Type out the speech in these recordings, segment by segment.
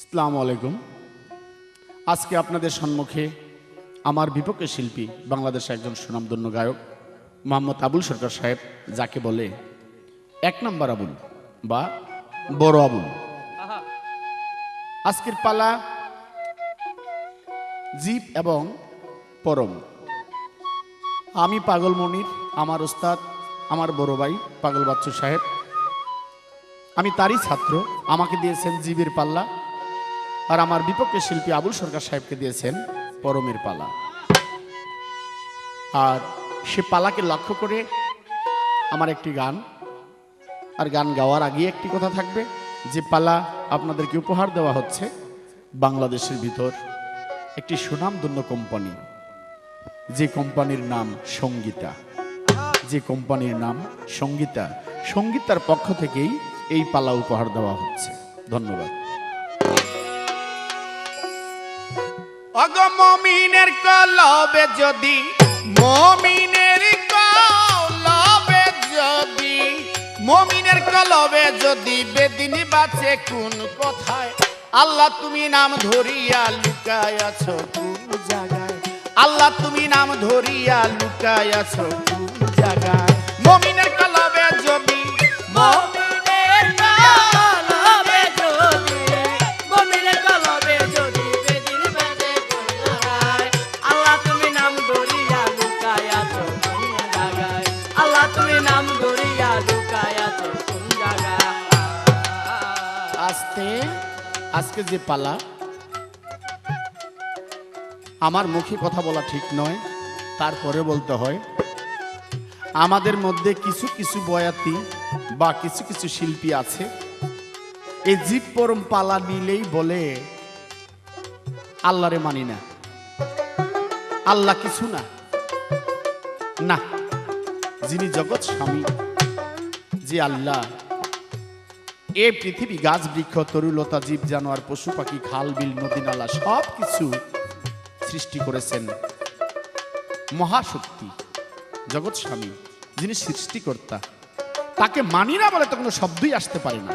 আসসালামু আলাইকুম। আজকে আপনাদের সম্মুখে আমার বিপক্ষে শিল্পী বাংলাদেশের একজন সুনামধন্য গায়ক মোহাম্মদ আবুল সরকার সাহেব, যাকে বলে এক নম্বর আবুল বা বড় আবুল। আজকের পালা জিপ এবং পরম। আমি পাগল মনির, আমার ওস্তাদ আমার বড় ভাই পাগল বাচ্চু সাহেব, আমি তারই ছাত্র। আমাকে দিয়েছেন জিবের পাল্লা, আর আমার বিপক্ষে শিল্পী আবুল সরকার সাহেবকে দিয়েছেন পরমের পালা। আর সে পালাকে লক্ষ্য করে আমার একটি গান, আর গান গাওয়ার আগে একটি কথা থাকবে, যে পালা আপনাদেরকে উপহার দেওয়া হচ্ছে বাংলাদেশের ভিতর একটি সুনামধন্য কোম্পানি, যে কোম্পানির নাম সঙ্গীতা। যে কোম্পানির নাম সঙ্গীতা, সঙ্গীতার পক্ষ থেকেই এই পালা উপহার দেওয়া হচ্ছে। ধন্যবাদ। মমিনের কলবে যদি মমিনের কলবে যদি মমিনের কলবে যদি বেদিন বাঁচে কোন কথায়, আল্লাহ তুমি নাম ধরিয়া লুকায় আছো কোন জায়গায়, আল্লাহ তুমি নাম ধরিয়া লুকায় আছো কোন জায়গায়। মমিনের কলবে যদি আজকে যে পালা, আমার মুখে কথা বলা ঠিক নয়, তারপরে বলতে হয় আমাদের মধ্যে কিছু কিছু বয়াতি বা কিছু কিছু শিল্পী আছে, এই জীব পরম পালা নিলেই বলে আল্লাহরে মানি না, আল্লাহ কিছু না। না, যিনি জগৎ স্বামী, যে আল্লাহ এ পৃথিবী গাছ বৃক্ষ তরুলতা জীব জানোয়ার পশু পাখি খাল বিল নদী নালা সব কিছু সৃষ্টি করেছেন, মহাশক্তি জগৎ স্বামী যিনি সৃষ্টিকর্তা, তাকে মানি না বলে তো কোনো শব্দই আসতে পারে না।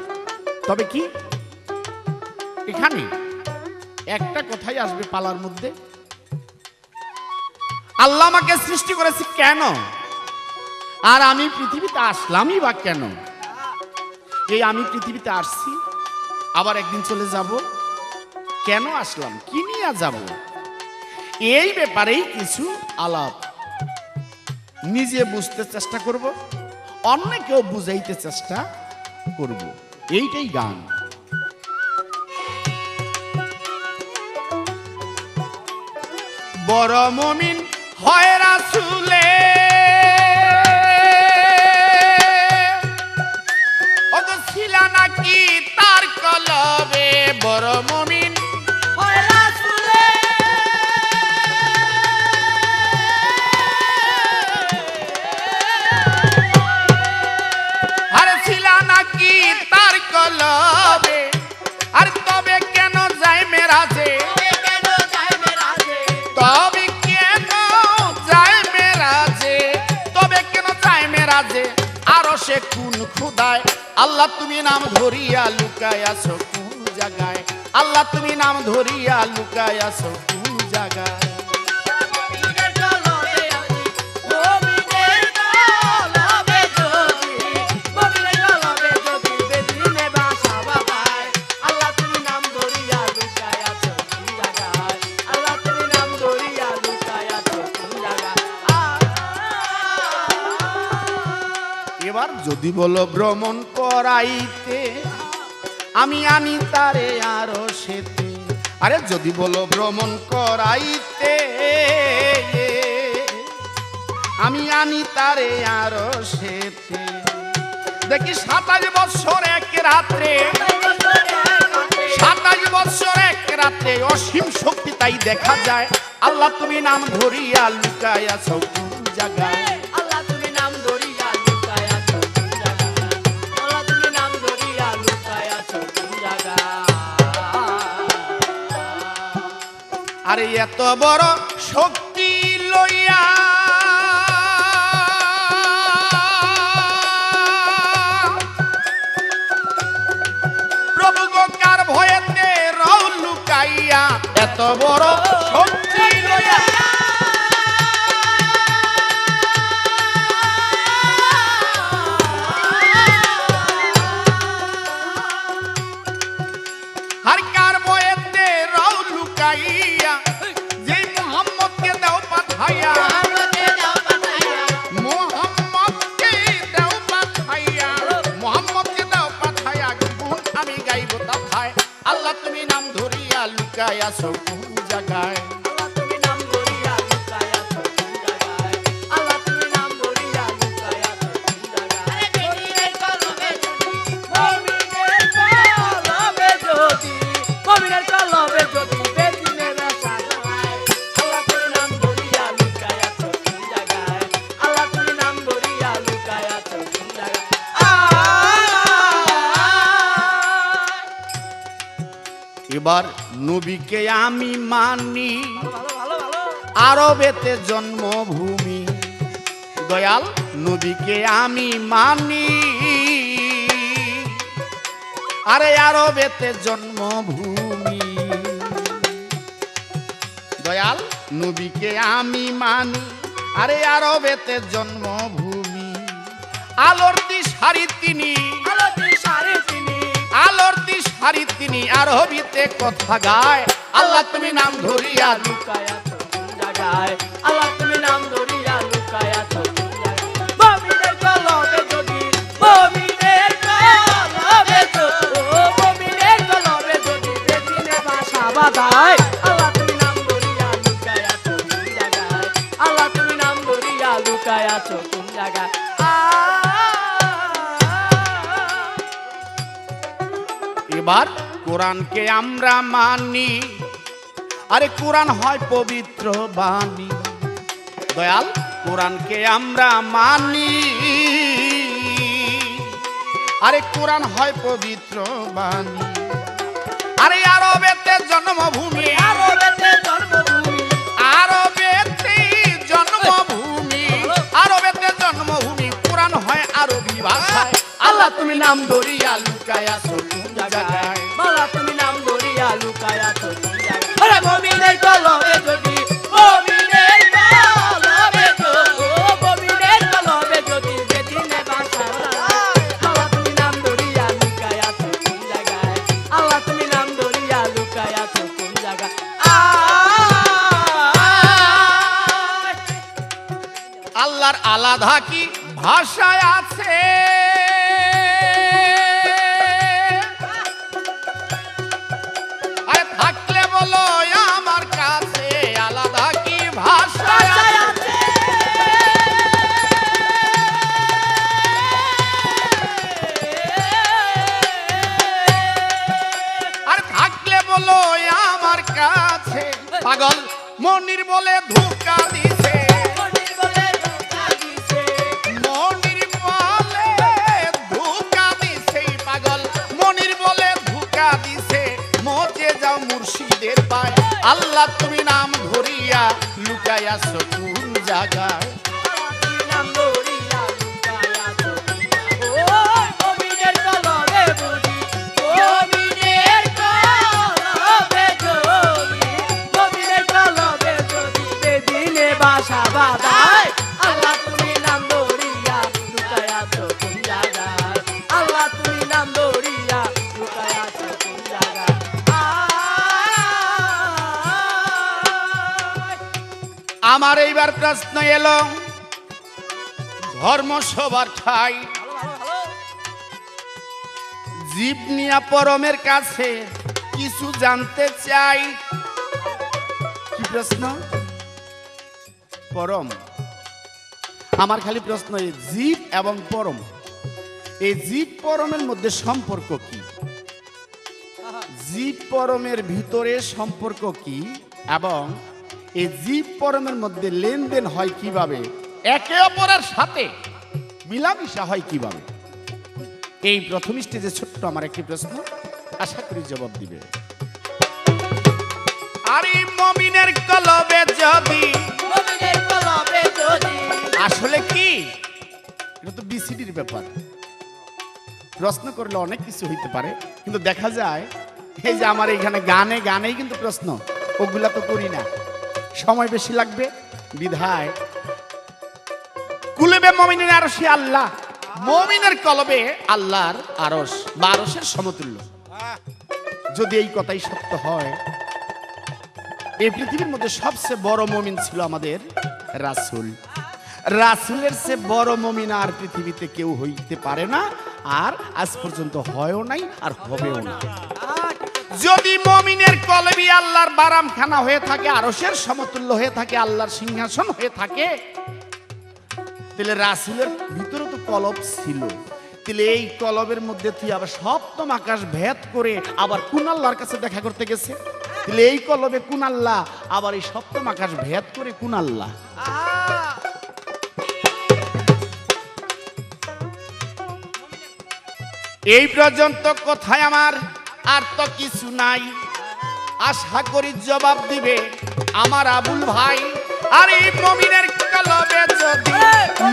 তবে কি এখানে একটা কথাই আসবে পালার মধ্যে, আল্লাহ আমাকে সৃষ্টি করেছে কেন, আর আমি পৃথিবীতে আসলামই বা কেন? এই আমি পৃথিবীতে আসছি, আবার একদিন চলে যাব, কেন আসলাম, কি নিয়ে যাব, এই ব্যাপারেই কিছু আলাপ নিজে বুঝতে চেষ্টা করব, অন্যকেও বুঝাইতে চেষ্টা করব, এইটাই গান। বড় মুমিন হয় রাসূলে নাকি তার কলবে, বড় মুমিন হয় রাসূলে আর ছিল নাকি তার কলবে, আর তবে কেন যায় মেরাজে, তবে কেন যায় মেরাজে, তবে কেন যায় মেরাজে, আরো সে কোন খুদায়, আল্লাহ তুমি নাম ধরিয়া লুকায় আছো কোন জায়গায়, আল্লাহ তুমি নাম ধরিয়া লুকায় আছো কোন জায়গায়। এবার যদি বলো ভ্রমণ করাইতে, আমি আনি তারে আরো সেতে। আরে যদি বলো ভ্রমণ করাইতে, আমি আনি তারে আরো সেতে। দেখি 27 বছর এক রাত্রে, 27 বছর এক রাত্রে অসীম শক্তি তাই দেখা যায়, আল্লাহ তুমি নাম ধরিয়া লুকায় আছো কোন জায়গায়, আরে এত বড় শক্তি লইয়া প্রভু গো কার ভয়েতে রও পাঠাইয়া, যেই মোহাম্মদকে দাও পাঠাইয়া, মোহাম্মদকে দাও পাঠাইয়া, মোহাম্মদকে দাও পাঠাইয়া, গুণ আমি গাইব তাথায়। আল্লাহ তুমি নাম ধরিয়া লুকায় আছো কোন জায়গায়? এবার নবীকে আমি মানি, আরবেতে জন্মভূমি। দয়াল নবীকে আমি মানি, আরে আরবেতে জন্মভূমি। দয়াল নবীকে আমি মানি, আরে আরবেতে জন্মভূমি। আলোর দিশারি তিনি, আলোর দিশারি তিনি, আরবিতে কথা গায়। আল্লাহ তুমি নাম ধরিয়া লুকায় আছো কোন জায়গায়? আল্লাহ তুমি নাম ধরিয়া লুকায় আছো কোন জায়গায়? মুমিনের কলবে যদি, মুমিনের কলবে যদি, ও মুমিনের কলবে যদি বেদিনে বাসা বাঁধায়, আল্লাহ তুমি নাম ধরিয়া লুকায় আছো কোন জায়গায়? আল্লাহ তুমি নাম ধরিয়া লুকায় আছো কোন জায়গায়? এবার কোরআনকে আমরা মানি, আরে কোরআন হয় পবিত্র বাণী। দয়াল কোরআনকে আমরা মানি, আরে কোরআন হয় পবিত্র বাণী। আরে আরবেতে জন্মভূমি, আরবেতে জন্মভূমি, আরবেতে জন্মভূমি, আরবেতে জন্মভূমি। কোরআন হয় আরবি ভাষায়। আল্লাহ তুমি নাম ধরিয়া লুকায় আছো কোন জায়গায়? আল্লাহ তুমি নাম ধরিয়া লুকায় আছো কোন জায়গায়? আরে মুমিনের কলবে যদি, মুমিনের কলবে যদি, ও মুমিনের কলবে যদি বেদিনে বাসা বাঁধায়, আল্লাহ তুমি নাম ধরিয়া লুকায় আছো কোন জায়গায়? আল্লাহ তুমি নাম ধরিয়া লুকায় আছো কোন জায়গায়? আল্লাহর আলাদা কি ভাষায় আছে? আরে থাকলে বলো আমার কাছে, আলাদা কি ভাষায় আছে? আর থাকলে বলো আমার কাছে। পাগল মনির বলে ধোঁকা দিছে, মনির বলে ধোঁকা দিছে, মনির বলে ধোঁকা দিছে। পাগল মনির বলে ধোঁকা দিছে। মজে যাও মুর্শিদের পায়। আল্লাহ তুমি নাম ধরিয়া লুকায় আছো কোন জায়গায়? আল্লাহ তুমি নাম ধরিয়া লুকায় আছো কোন জায়গায়? ও মুমিনের কলবে যদি, মুমিনের কলবে যদি, মুমিনের কলবে যদি বেদিনে বাসা বাঁধায়, আল্লাহ তুমি নাম ধরিয়া লুকায় আছো কোন জায়গায়? আল্লাহ তুমি নাম ধরিয়া লুকায় আছো কোন জায়গায়? আমার এইবার প্রশ্ন এলো, ধর্ম সবার ঠাই, জীব নিয়া পরমের কাছে কিছু জানতে চাই। কি প্রশ্ন? পরম। আমার খালি প্রশ্ন, এই জীব এবং পরম, এই জীব পরমের মধ্যে সম্পর্ক কি? জীব পরমের ভিতরে সম্পর্ক কি, এবং এই জীব পরমের মধ্যে লেনদেন হয় কিভাবে, একে অপরের সাথে মিলামিশা হয় কিভাবে? এই প্রথম স্টেজে ছোট্ট আমার একটি প্রশ্ন, আশা করি জবাব দিবে। আরে মুমিনের কলবে যদি, মুমিনের কলবে যদি, আসলে কি? এটা তো বিসিডির ব্যাপার। প্রশ্ন করলে অনেক কিছু হইতে পারে, কিন্তু দেখা যায় এই যে আমার এখানে গানে গানেই কিন্তু প্রশ্ন, ওগুলা তো করি না, সময় বেশি লাগবে বিধায়। কুলবে মুমিনের আরশে আল্লাহ, মুমিনের কলবে আল্লাহর আরশ বা আরশের সমতুল্য। যদি এই কথাই সত্য হয়, এই পৃথিবীর মধ্যে সবচেয়ে বড় মমিন ছিল আমাদের রাসূল। রাসূলের চেয়ে বড় মমিন আর পৃথিবীতে কেউ হইতে পারে না, আর আজ পর্যন্ত হয়ও নাই আর হবেও না। যদি মমিনের কলবি আল্লাহর বারামখানা হয়ে থাকে, আরশের সমতুল্য হয়ে থাকে, আল্লাহর সিংহাসন হয়ে থাকে, তাহলে রাসূলের ভিতরে তো কলব ছিল। তাহলে এই কলবের মধ্যে তুই আবার সপ্তম আকাশ ভেদ করে আবার কোন আল্লাহর কাছে দেখা করতে গেছে? তাহলে এই কলবে কোন আল্লাহ, আবার এই সপ্তম আকাশ ভেদ করে কোন আল্লাহ? এই পর্যন্ত কথায় আমার আর তো কিছু নাই। আশা করি জবাব দিবে আমার আবুল ভাই। আর এই মমিনের কলবে যদি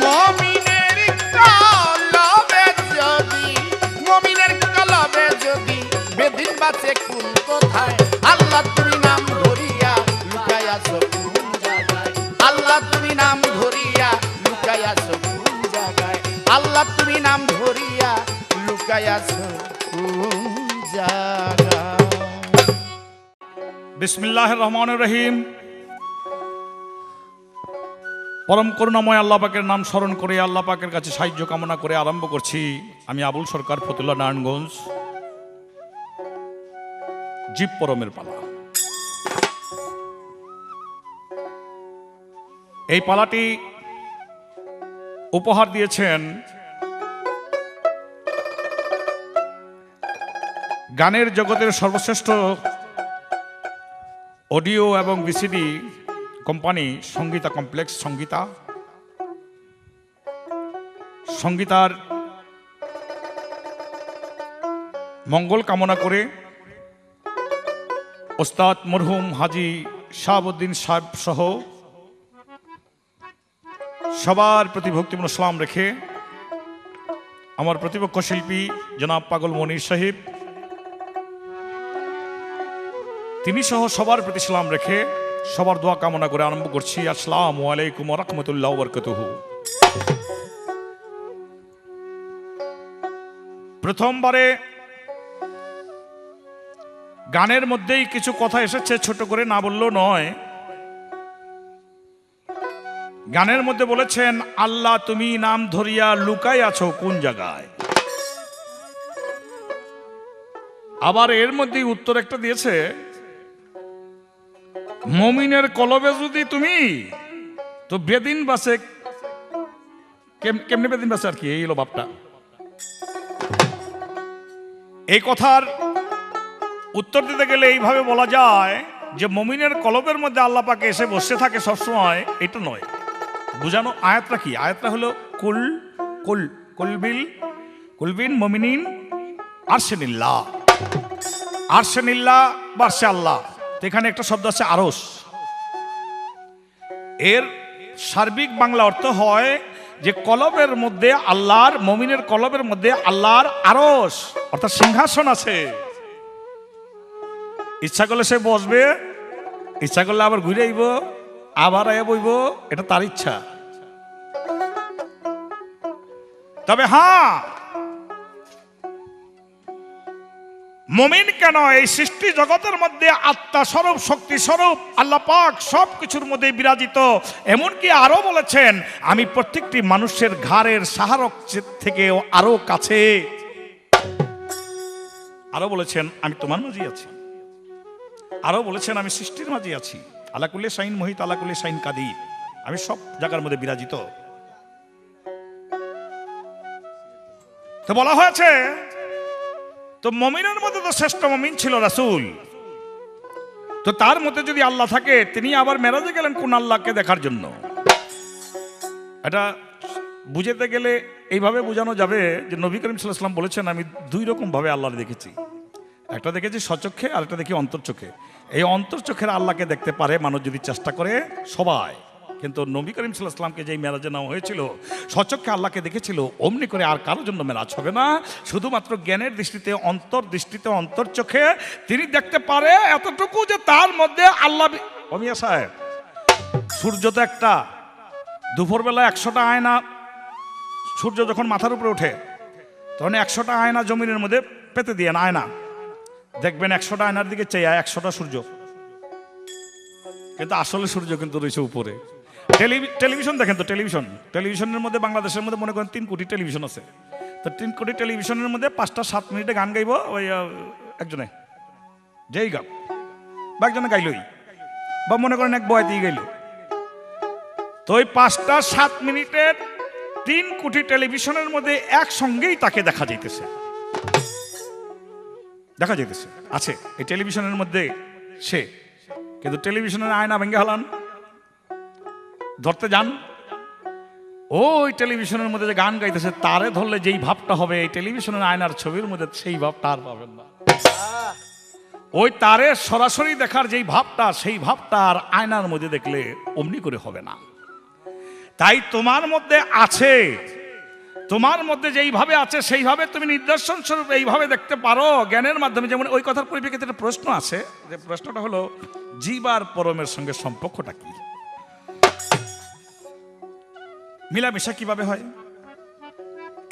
মমিনের কলবে যদি মমিনের কলবে যদি বেদিন বাঁচে কোন কোথায়, আল্লাহ তুমি নাম ধরিয়া লুকাই আছো কোন জায়গায়, আল্লাহ তুমি নাম ধরিয়া লুকাই আছো কোন জায়গায়, আল্লাহ তুমি নাম ধরিয়া লুকাই আছো কোন জায়গায়। বিসমিল্লাহির রহমানির রহিম। পরম করুণাময় আল্লাহ পাকের নাম স্মরণ করে আল্লাহ পাকের কাছে সাহায্য কামনা করে আরম্ভ করছি। আমি আবুল সরকার, ফতুল্লাহ, নারায়ণগঞ্জ। জীব পরমের পালা। এই পালাটি উপহার দিয়েছেন গানের জগতের সর্বশ্রেষ্ঠ অডিও এবং ভিসিডি কোম্পানি সঙ্গীতা কমপ্লেক্স। সঙ্গীতার মঙ্গল কামনা করে ওস্তাদ মরহুম হাজী শাহাবুদ্দিন সাহেব সহ সবার প্রতি ভক্তিপূর্ণ সালাম রেখে আমার প্রতিপক্ষ শিল্পী জনাব পাগল মনির সাহেব, তিনি সহ সবার প্রতি সালাম রেখে সবার দোয়া কামনা করে আরম্ভ করছি। আসসালামু আলাইকুম ওয়া রাহমাতুল্লাহি ওয়া বারাকাতুহু। প্রথমবারে গানের মধ্যেই কিছু কথা এসেছে, ছোট করে না বললেও নয়। গানের মধ্যে বলেছেন, আল্লাহ তুমি নাম ধরিয়া লুকাই আছো কোন জায়গায়। আবার এর মধ্যেই উত্তর একটা দিয়েছে, মমিনের কলবে যদি তুমি, তো বেদিন বাসে কেমনে বেদিন বাসে আর কি, এই হলো বাপটা। এই কথার উত্তর দিতে গেলে এইভাবে বলা যায় যে মমিনের কলবের মধ্যে আল্লাহ পাকে এসে বসে থাকে সবসময়, এটা নয়। বুঝানো আয়াতটা কি? আয়াতটা হলো কুল কুল কুলবিন মমিনিন আরশেনিল্লাহ। আরশেনিল্লাহ বারশে আল্লাহ। এখানে একটা শব্দ আছে আরশ। এর সার্বিক বাংলা অর্থ হয় যে কলবের মধ্যে আল্লাহর, মমিনের কলবের মধ্যে আল্লাহর আরশ অর্থাৎ সিংহাসন আছে। ইচ্ছা করলে সে বসবে, ইচ্ছা করলে আবার ঘুরে আইব, আবার আয়া বইব, এটা তার ইচ্ছা। তবে হ্যাঁ, মুমিন কেন এই সৃষ্টি জগতের মধ্যে আত্মা স্বরূপ, শক্তি স্বরূপ আল্লাহ পাক সব কিছুর মধ্যে বিরাজিত। এমনকি আরো বলেছেন, আমি প্রত্যেকটি মানুষের ঘাড়ের সাহারক থেকেও আরো কাছে। আরো বলেছেন, আমি তোমার মাঝে আছি। আরো বলেছেন, আমি সৃষ্টির মাঝে আছি। আলাকুল্লে শাইন মোহিত, আলাকুল্লে শাইন কাদির, আমি সব জায়গার মধ্যে বিরাজিত। তো বলা হয়েছে, তো মমিনের মধ্যে তো শ্রেষ্ঠ মমিন ছিল রাসূল। তো তার মধ্যে যদি আল্লাহ থাকে, তিনি আবার মেরাজে গেলেন কোন আল্লাহকে দেখার জন্য। এটা বুঝতে গেলে এইভাবে বোঝানো যাবে যে নবী করিম সাল্লাল্লাহু আলাইহি ওয়াসাল্লাম বলেছেন, আমি দুই রকম ভাবে আল্লাহর দেখেছি। একটা দেখেছি সচক্ষে, আর একটা দেখি অন্তর্চোখে। এই অন্তর্চোখের আল্লাহকে দেখতে পারে মানুষ যদি চেষ্টা করে সবাই, কিন্তু নবী করিম সাল্লাল্লাহু আলাইহি ওয়াসাল্লামকে যেই মেরাজে নেওয়া হয়েছিল, সচক্ষে আল্লাহকে দেখেছিল, অমনি করে আর কারোর জন্য মেরাজ হবে না। শুধুমাত্র জ্ঞানের দৃষ্টিতে, অন্তর্দৃষ্টিতে, অন্তর্চোখে তিনি দেখতে পারে এতটুকু যে তার মধ্যে আল্লাহ। অমিয়া সাহেব, সূর্য তো একটা, দুপুরবেলা 100টা আয়না, সূর্য যখন মাথার উপরে ওঠে তখন 100টা আয়না জমিনের মধ্যে পেতে দিয়ে আয়না দেখবেন, 100টা আয়নার দিকে চেয়ে 100টা সূর্য। কিন্তু আসলে সূর্য কিন্তু রয়েছে উপরে। টেলিভিশন দেখেন তো, টেলিভিশনের মধ্যে বাংলাদেশের মধ্যে মনে করেন 3 কোটি টেলিভিশন আছে। তো 3 কোটি টেলিভিশনের মধ্যে 5টা 7 মিনিটে গান গাইব ওই একজনে, যেই গান বা একজনে গাইলই, বা মনে করেন এক বয়াতেই গাইল। তো ওই 5টা 7 মিনিটের 3 কোটি টেলিভিশনের মধ্যে একসঙ্গেই তাকে দেখা যাইতেছে আছে এই টেলিভিশনের মধ্যে সে। কিন্তু টেলিভিশনের আয়না ভেঙে হালান, ধরতে যান, ওই টেলিভিশনের মধ্যে যে গান গাইতেছে তারে ধরলে যেই ভাবটা হবে এই টেলিভিশনের আয়নার ছবির মধ্যে সেই ভাবটা আর পাবেন না। ওই তারে সরাসরি দেখার যেই ভাবটা সেই ভাবটা আর আয়নার মধ্যে দেখলে অমনি করে হবে না। তাই তোমার মধ্যে আছে, তোমার মধ্যে যেইভাবে আছে সেইভাবে তুমি নিদর্শন স্বরূপ এইভাবে দেখতে পারো জ্ঞানের মাধ্যমে। যেমন ওই কথার পরিপ্রেক্ষিতে একটা প্রশ্ন আছে, যে প্রশ্নটা হলো জীব আর পরমের সঙ্গে সম্পর্কটা কি, মিলামেশা কিভাবে হয়?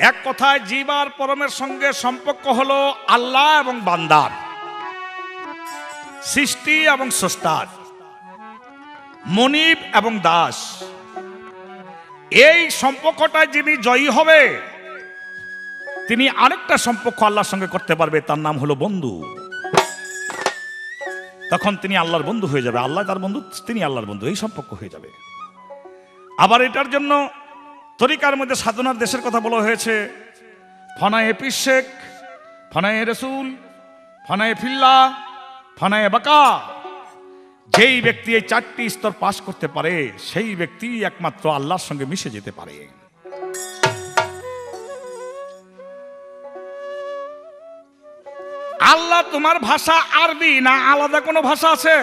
এক কথায় জীব আর পরমের সঙ্গে সম্পর্ক হলো আল্লাহ এবং বান্দার, সৃষ্টি এবং স্রষ্টার, মনিব এবং দাস। এই সম্পর্কটায় যিনি জয়ী হবে তিনি আরেকটা সম্পর্ক আল্লাহর সঙ্গে করতে পারবে, তার নাম হলো বন্ধু। তখন তিনি আল্লাহর বন্ধু হয়ে যাবে, আল্লাহ তার বন্ধু, তিনি আল্লাহর বন্ধু, এই সম্পর্ক হয়ে যাবে। আবার এটার জন্য তরিকার মধ্যে সাধনার দেশের কথা বলা হয়েছে, ফনায়ে পীর শেখ, ফনায়ে রসুল, ফনায়ে ফিল্লা, ফনায়ে বাকা। যেই ব্যক্তি এই 4টি স্তর পাশ করতে পারে সেই ব্যক্তি একমাত্র আল্লাহর সঙ্গে মিশে যেতে পারে। আল্লাহ তোমার ভাষা আরবি না আলাদা কোনো ভাষা আছে?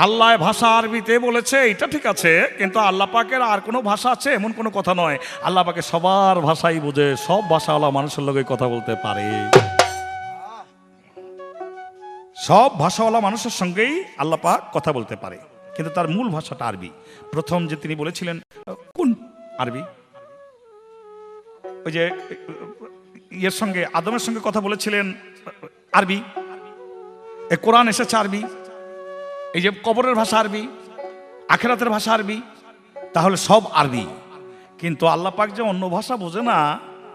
আল্লাহ ভাষা আরবিতে বলেছে, এটা ঠিক আছে, কিন্তু আল্লাহ পাকের আর কোনো ভাষা আছে এমন কোনো কথা নয়। আল্লাহ পাকে সবার ভাষাই বোঝে, সব ভাষাওয়ালা মানুষের লগে কথা বলতে পারে, সব ভাষাওয়ালা মানুষের সঙ্গেই আল্লাহ পাক কথা বলতে পারে, কিন্তু তার মূল ভাষাটা আরবি। প্রথম যে তিনি বলেছিলেন কোন আরবি, ওই যে ইয়ের সঙ্গে আদমের সঙ্গে কথা বলেছিলেন আরবি, এই কোরআন এসেছে আরবি, এই যে কবরের ভাষা আরবি, আখিরাতের ভাষা আরবি, তাহলে সব আরবি। কিন্তু আল্লাহ পাক যে অন্য ভাষা বোঝে না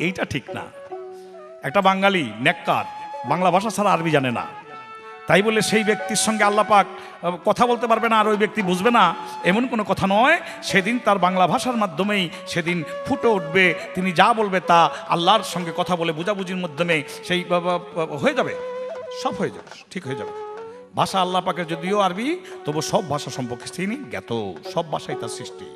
এইটা ঠিক না। একটা বাঙালি নেককার বাংলা ভাষা ছাড়া আরবি জানে না, তাই বলে সেই ব্যক্তির সঙ্গে আল্লাহ পাক কথা বলতে পারবে না আর ওই ব্যক্তি বুঝবে না এমন কোনো কথা নয়। সেদিন তার বাংলা ভাষার মাধ্যমেই সেদিন ফুটে উঠবে, তিনি যা বলবে তা আল্লাহর সঙ্গে কথা বলে বুঝাবুঝির মাধ্যমে সেই হয়ে যাবে, সব হয়ে যাবে, ঠিক হয়ে যাবে। ভাষা আল্লাহ পাকের যদিও আরবি, তবু সব ভাষা সম্পর্কে তিনি জ্ঞাত, সব ভাষাই তার সৃষ্টি।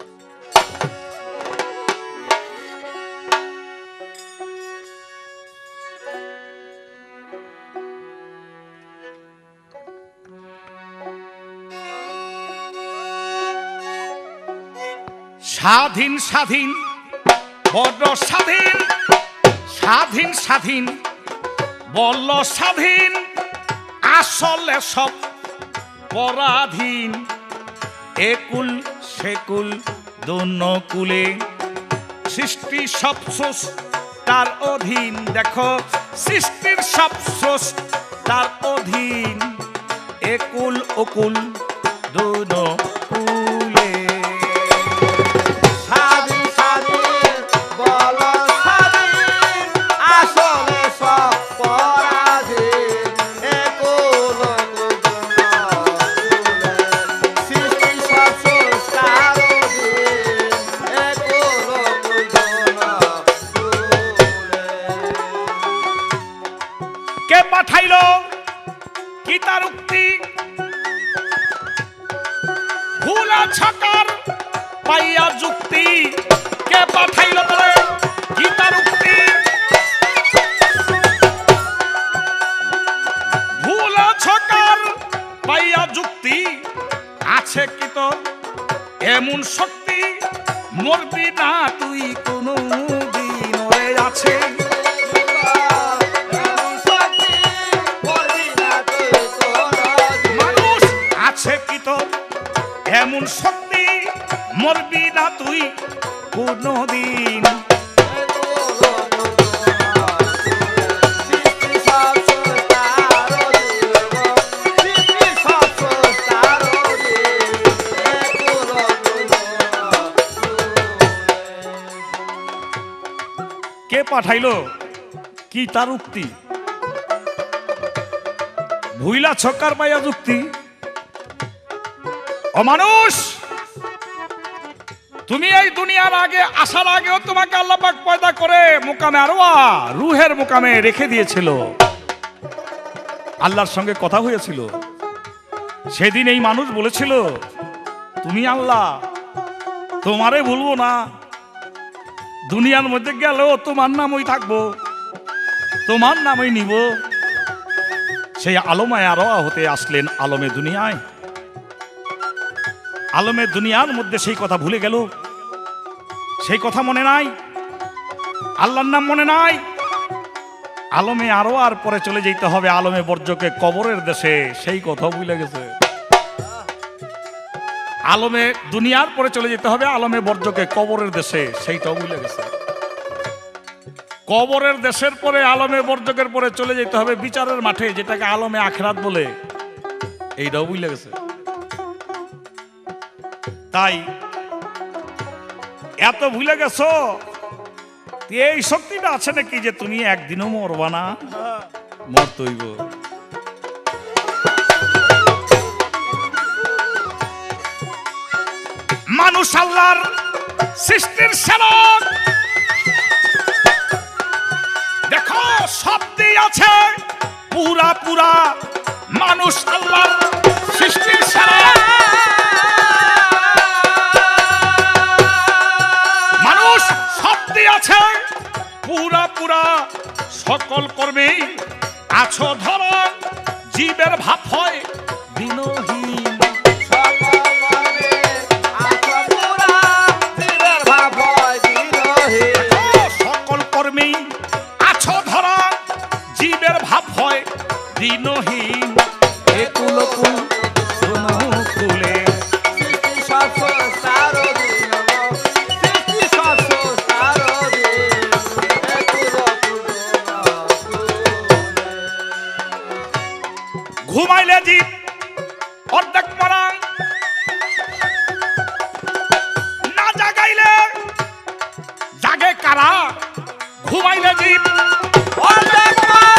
স্বাধীন স্বাধীন বড় স্বাধীন, স্বাধীন স্বাধীন বল স্বাধীন, আসলে সব পরাধীন। একুল সেকুল দোনকুলে সৃষ্টি সব সোস তার অধীন। দেখো সৃষ্টির সব সোস তার অধীন, একুল ওকুল দোনকুলে। স্বাধীন স্বাধীন বল স্বাধীন, আসলে সব পরাধীন। একুল সৃষ্টি সব স্রষ্টার অধীন, একুল কে পাঠাইলো কি তার উক্তি, ভুলা ছাকার পাইয়া যুক্তি। কে পাঠাইলো বলে কি তার উক্তি, ভুলা ছাকার পাইয়া যুক্তি। আছে কি তো এমন শক্তি, মরবি না তুই কোনো দিন। ওরে আছে মানুষ, আছে কি তো এমন শক্তি, মরবি না তুই কোনদিন। পাঠাইলো কি তার উক্তি? ভুইলা ছক্কার পাইয়া যুক্তি। ও মানুষ, তুমি এই দুনিয়ার আগে আসার আগেও তোমাকে আল্লাহ পাক পয়দা করে মুকামে আরওয়া রুহের মুকামে রেখে দিয়েছিল। আল্লাহর সঙ্গে কথা হয়েছিল। সেদিন এই মানুষ বলেছিল, তুমি আল্লাহ, তোমারে ভুলবো না, দুনিয়ার মধ্যে গেলেও তোমার নামই থাকবো, তোমার নামই নিব। সেই আলমায় আরওয়া হতে আসলেন আলমে দুনিয়ায়। আলমে দুনিয়ার মধ্যে সেই কথা ভুলে গেল, সেই কথা মনে নাই, আল্লাহর নাম মনে নাই। আলমে আরওয়ার পরে চলে যেতে হবে আলমে বর্জকে কবরের দেশে, সেই কথা ভুলে গেছে। আলমে দুনিয়ার পরে চলে যেতে হবে আলমে বর্জকে কবরের দেশে, সেইটাও ভুলে গেছে। কবরের দেশের পরে আলমে বর্জকের পরে চলে যেতে হবে বিচারের মাঠে, যেটাকে আলমে আখরাত বলে, এইটাও ভুলে গেছে। তাই এত ভুলে গেছো, এই শক্তিটা আছে নাকি যে তুমি একদিনও মরবা না? মরতইব। মানুষ আল্লাহর সৃষ্টির সেবক, দেখো শব্দই আছে পুরা পুরা। মানুষ আল্লাহর সৃষ্টির সেবক, মানুষ শব্দই আছে পুরা পুরা। সকল কর্মে আছো ধরা, জীবের ভাব হয় দিনহীন। সকল কর্মে আছো ধরা, জীবের ভাব হয় দিনহীন। একুল কুল কুলে ঘুমাইলে জীব অর্ধেক মরা, না জাগাইলে জাগে কারা? ঘুমাইলে জীব অর্ধেক মরা,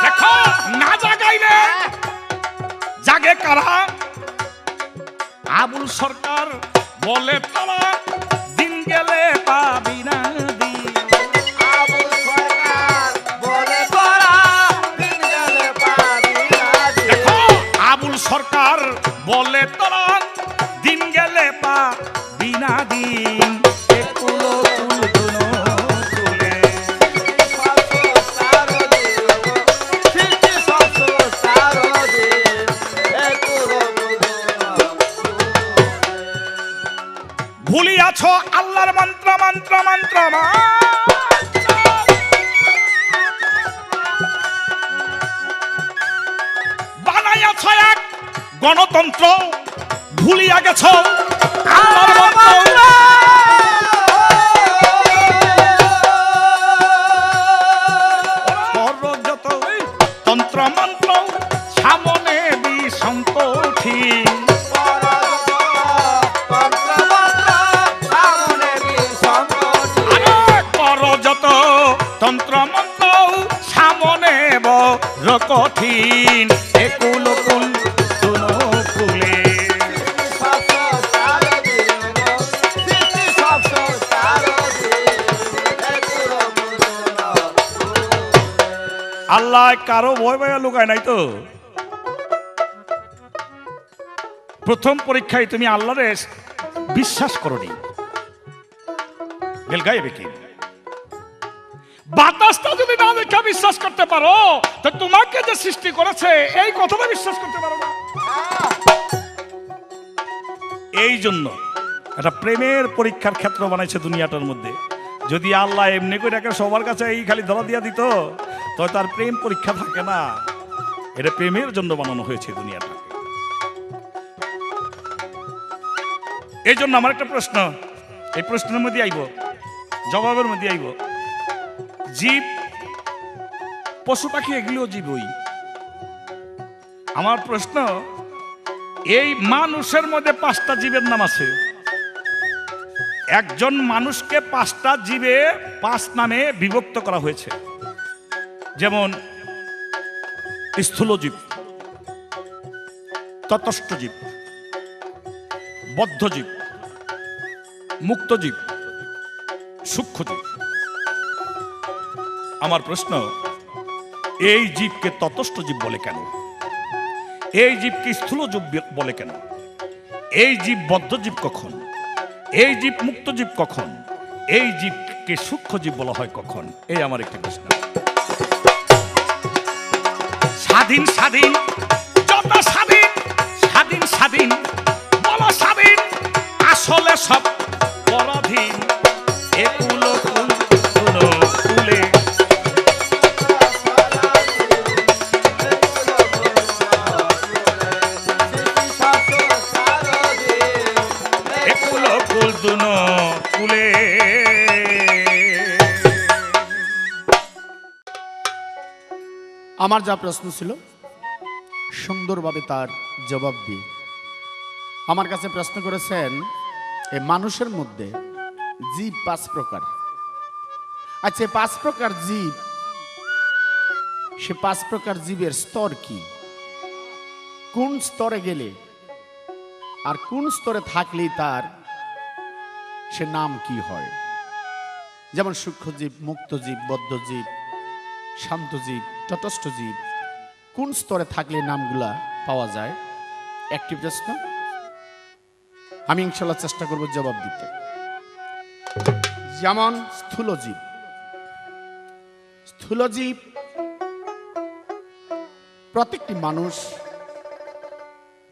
দেখো না জাগাইলে জাগে কারা? আবুল সরকার বলে তারা, দিন গেলে পাবি না দিন। সরকার বলে তোরা, দিন গেলে পা বিনা দিন। ভুলিয়াছ আল্লাহর মন্ত্র মন্ত্র মন্ত্র বানাইয়াছ এক গণতন্ত্র, ভুলিয়া গেছ আল্লাহর মন্ত্র। যত তন্ত্র মন্ত্র সামনে বিসংকোঠি, যত তন্ত্র মন্ত্র সামনে বড় কঠিন। একুল কুল কুলে আল্লাহ কারো ভয় ভয় লুকায় নাই তো। প্রথম পরীক্ষায় তুমি আল্লাহরে বিশ্বাস করনি, বেলগাইবে কি? বাতাসটা যদি না দেখা বিশ্বাস করতে পারো, তো তোমাকে যে সৃষ্টি করেছে এই কথাটা বিশ্বাস করতে পারো না। এই জন্য এটা প্রেমের পরীক্ষার ক্ষেত্র বানাইছে দুনিয়াটার মধ্যে। যদি আল্লাহ এমনি করে একে সবার কাছে এই খালি ধরা দিয়া দিত, তো তার প্রেম পরীক্ষা থাকে না। এটা প্রেমের জন্য বানানো হয়েছে দুনিয়াটা। এই জন্য আমার একটা প্রশ্ন, এই প্রশ্নের মধ্যে আইব, জবাবের মধ্যে আইব, জীব পশু পাখি এগুলো জীবই। আমার প্রশ্ন, এই মানুষের মধ্যে 5টা জীবের নাম আছে, একজন মানুষকে 5টা জীবে 5 নামে বিভক্ত করা হয়েছে। যেমন স্থূলজীব, ততস্থজীব, বদ্ধজীব, মুক্তজীব, সূক্ষ্মজীব। আমার প্রশ্ন, এই জীবকে ততস্থজীব বলে কেন? এই জীবকে স্থূলজীব বলে কেন? এই জীব বদ্ধজীব কখন? এই জীব মুক্তজীব কখন? এই জীবকে সূক্ষ্মজীব বলা হয় কখন? এই আমার একটা প্রশ্ন। স্বাধীন স্বাধীন, যত স্বাধীন, স্বাধীন স্বাধীন, বলো স্বাধীন, আসলে সব পরাধীন। একুল কুল কুলে, একুল কুল দুনো কুলে। আমার যা প্রশ্ন ছিল সুন্দরভাবে তার জবাব দিয়ে আমার কাছে প্রশ্ন করেছেন, এই মানুষের মধ্যে জীব 5 প্রকার। আচ্ছা, 5 প্রকার জীব, সে 5 প্রকার জীবের স্তর কি? কোন স্তরে গেলে আর কোন স্তরে থাকলেই তার সে নাম কি হয়? যেমন সূক্ষ্মজীব, মুক্তজীব, বদ্ধজীব, শান্তজীব, তটস্থজীব, কোন স্তরে থাকলে নামগুলা পাওয়া যায়? একটি প্রশ্ন, আমি ইনশাল্লাহ চেষ্টা করব জবাব দিতে। যেমন স্থূলজীব, স্থূলজীব প্রত্যেকটি মানুষ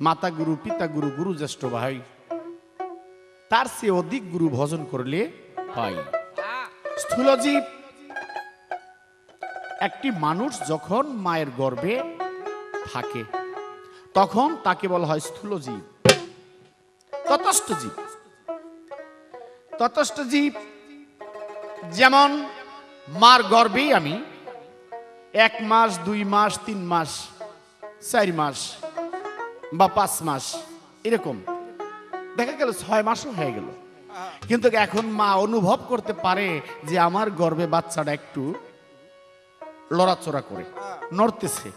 মাতা গুরু, পিতা গুরু, গুরু জ্যেষ্ঠ ভাই, তার চেয়ে অধিক গুরু ভজন করলে হয়। স্থূলজীব একটি মানুষ যখন মায়ের গর্ভে থাকে তখন তাকে বলা হয় স্থূলজীব। ততস্থজীব, ততস্থজীব যেমন মার গর্ভেই আমি 1 মাস, 2 মাস, 3 মাস, 4 মাস বা 5 মাস, এরকম দেখা গেল 6 মাসও হয়ে গেল, কিন্তু এখন মা অনুভব করতে পারে যে আমার গর্ভে বাচ্চাটা একটু লড়াচড়া করে, নড়তেছে।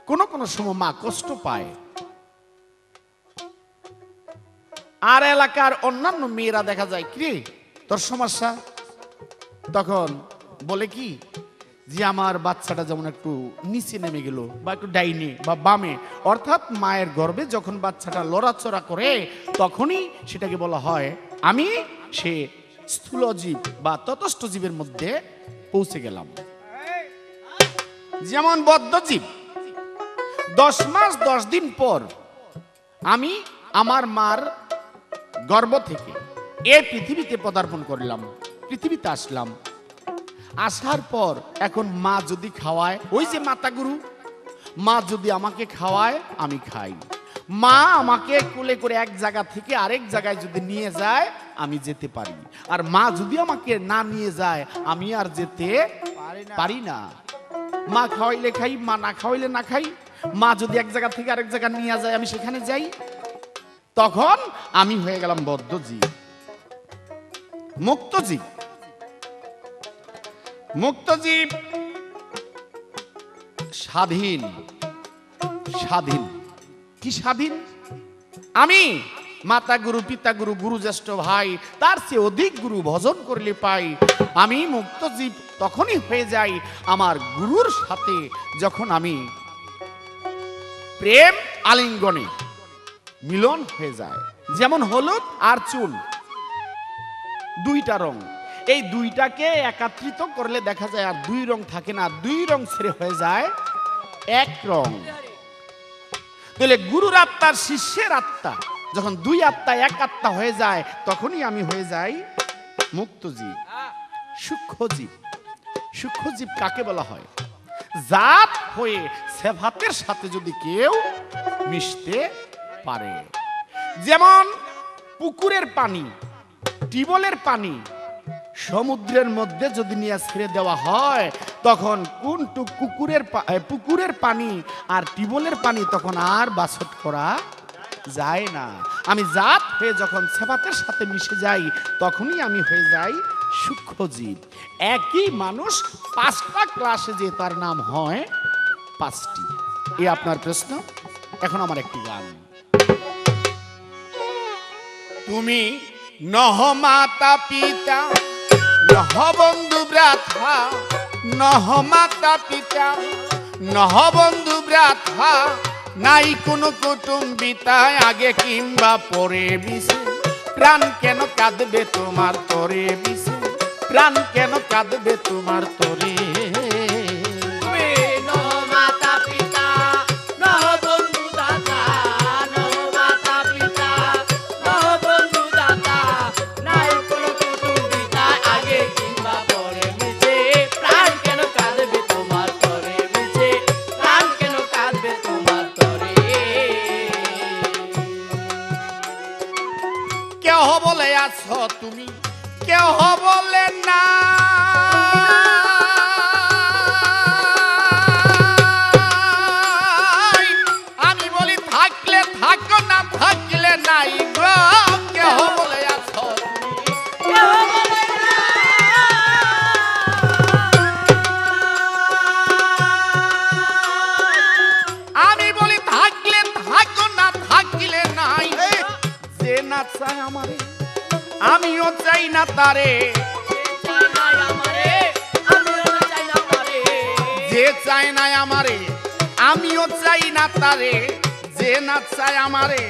কোন কোন সময় মা কষ্ট পায়। আর এলাকার অন্যান্য মেয়েরা দেখা যায়, কি তোর সমস্যা? তখন বলে কি যে আমার বাচ্চাটা যেমন একটু নিচে নেমে গেল বা একটু ডাইনে বা বামে, অর্থাৎ মায়ের গর্ভে যখন বাচ্চাটা লড়াচড়া করে তখনই সেটাকে বলা হয় আমি সে স্থূলজীব বা ততস্থ জীবের মধ্যে পৌঁছে গেলাম। যেমন বদ্ধজীব, 10 মাস 10 দিন পর আমি আমার মার গর্ভ থেকে এই পৃথিবীতে পদার্পণ করলাম, পৃথিবীতে আসলাম। আসার পর এখন মা যদি খাওয়ায়, ওই যে মাতা গুরু, মা যদি আমাকে খাওয়ায় আমি খাই। মা আমাকে কোলে করে এক জায়গা থেকে আরেক জায়গায় যদি নিয়ে যায় আমি যেতে পারি, আর মা যদি আমাকে না নিয়ে যায় আমি আর যেতে পারি না। মা খাওয়াইলে খাই, মা না খাওয়াইলে না খাই। মা যদি এক জায়গা থেকে আরেক জায়গা নিয়ে যায় আমি সেখানে যাই, তখন আমি হয়ে গেলাম বদ্ধজীব। মুক্তজীব, মুক্তজীব স্বাধীন। স্বাধীন কি স্বাধীন? আমি মাতা গুরু, পিতা গুরু, গুরু জ্যেষ্ঠ ভাই, তার চেয়ে অধিক গুরু ভজন করলে পাই। আমি মুক্তজীব তখনই হয়ে যাই আমার গুরুর সাথে যখন আমি প্রেম আলিঙ্গনে মিলন হয়ে যায়। যেমন হলুদ আর চুন, 2টা রং, এই 2টাকে একত্রিত করলে দেখা যায় আর 2 রং থাকে না, 2 রং ছেড়ে হয়ে যায় 1 রং। তাহলে গুরুর আত্মার শিষ্যের আত্মা যখন 2 আত্মা 1 আত্মা হয়ে যায় তখনই আমি হয়ে যাই মুক্তজীব। সূক্ষ্মজীব, সূক্ষ্মজীব কাকে বলা হয়? জাত হয়ে সেভাতের সাথে যদি কেউ মিশতে পারে। যেমন পুকুরের পানি, টিউবওয়েলের পানি সমুদ্রের মধ্যে যদি নিয়ে ছেড়ে দেওয়া হয় তখন কোনটু পুকুরের পানি আর টিউবওয়েলের পানি তখন আর বাছট করা যায় না। আমি জাত হয়ে যখন সেবাতের সাথে মিশে যাই তখনই আমি হয়ে যাই সূক্ষ্মজীব। একই মানুষ 5টা ক্লাসে যে তার নাম হয় 5টি। এই আপনার প্রশ্ন। এখন আমার একটি গান। তুমি নহ মাতা পিতা নহ বন্ধু ভ্রাতা, নহ মাতা পিতা নহ বন্ধু ভ্রাতা, নাই কোনো কুটুম্বিতা আগে কিংবা পরে বিছে। প্রাণ কেন কাঁদবে তোমার তরে বিছে, প্রাণ কেন কাঁদবে তোমার তরে। তুমি নহ মাতা পিতা নহ বন্ধু দাতা, নহ মাতা পিতা নহ বন্ধু দাতা, নাই কোনো কুটুম্বিতা আগে কিংবা পরে মিছে। প্রাণ কেন কাঁদবে তোমার তরে মিছে, প্রাণ কেন কাঁদবে তোমার তরে। কেহ বলে আছো তুমি, কেহ বলে না, আমি বলি থাকলে থাকো না থাকলে নাই গো। কেহ বলে আছো তুমি, কেহ বলে না, আমি বলি থাকলে থাকো না থাকলে নাই। যে না চায় আমারে আমিও চাই না তারে, চাই না আমারে, আমিও চাই না তারে। যে চায় না আমারে আমিও চাই না তারে, যে না চায় আমারে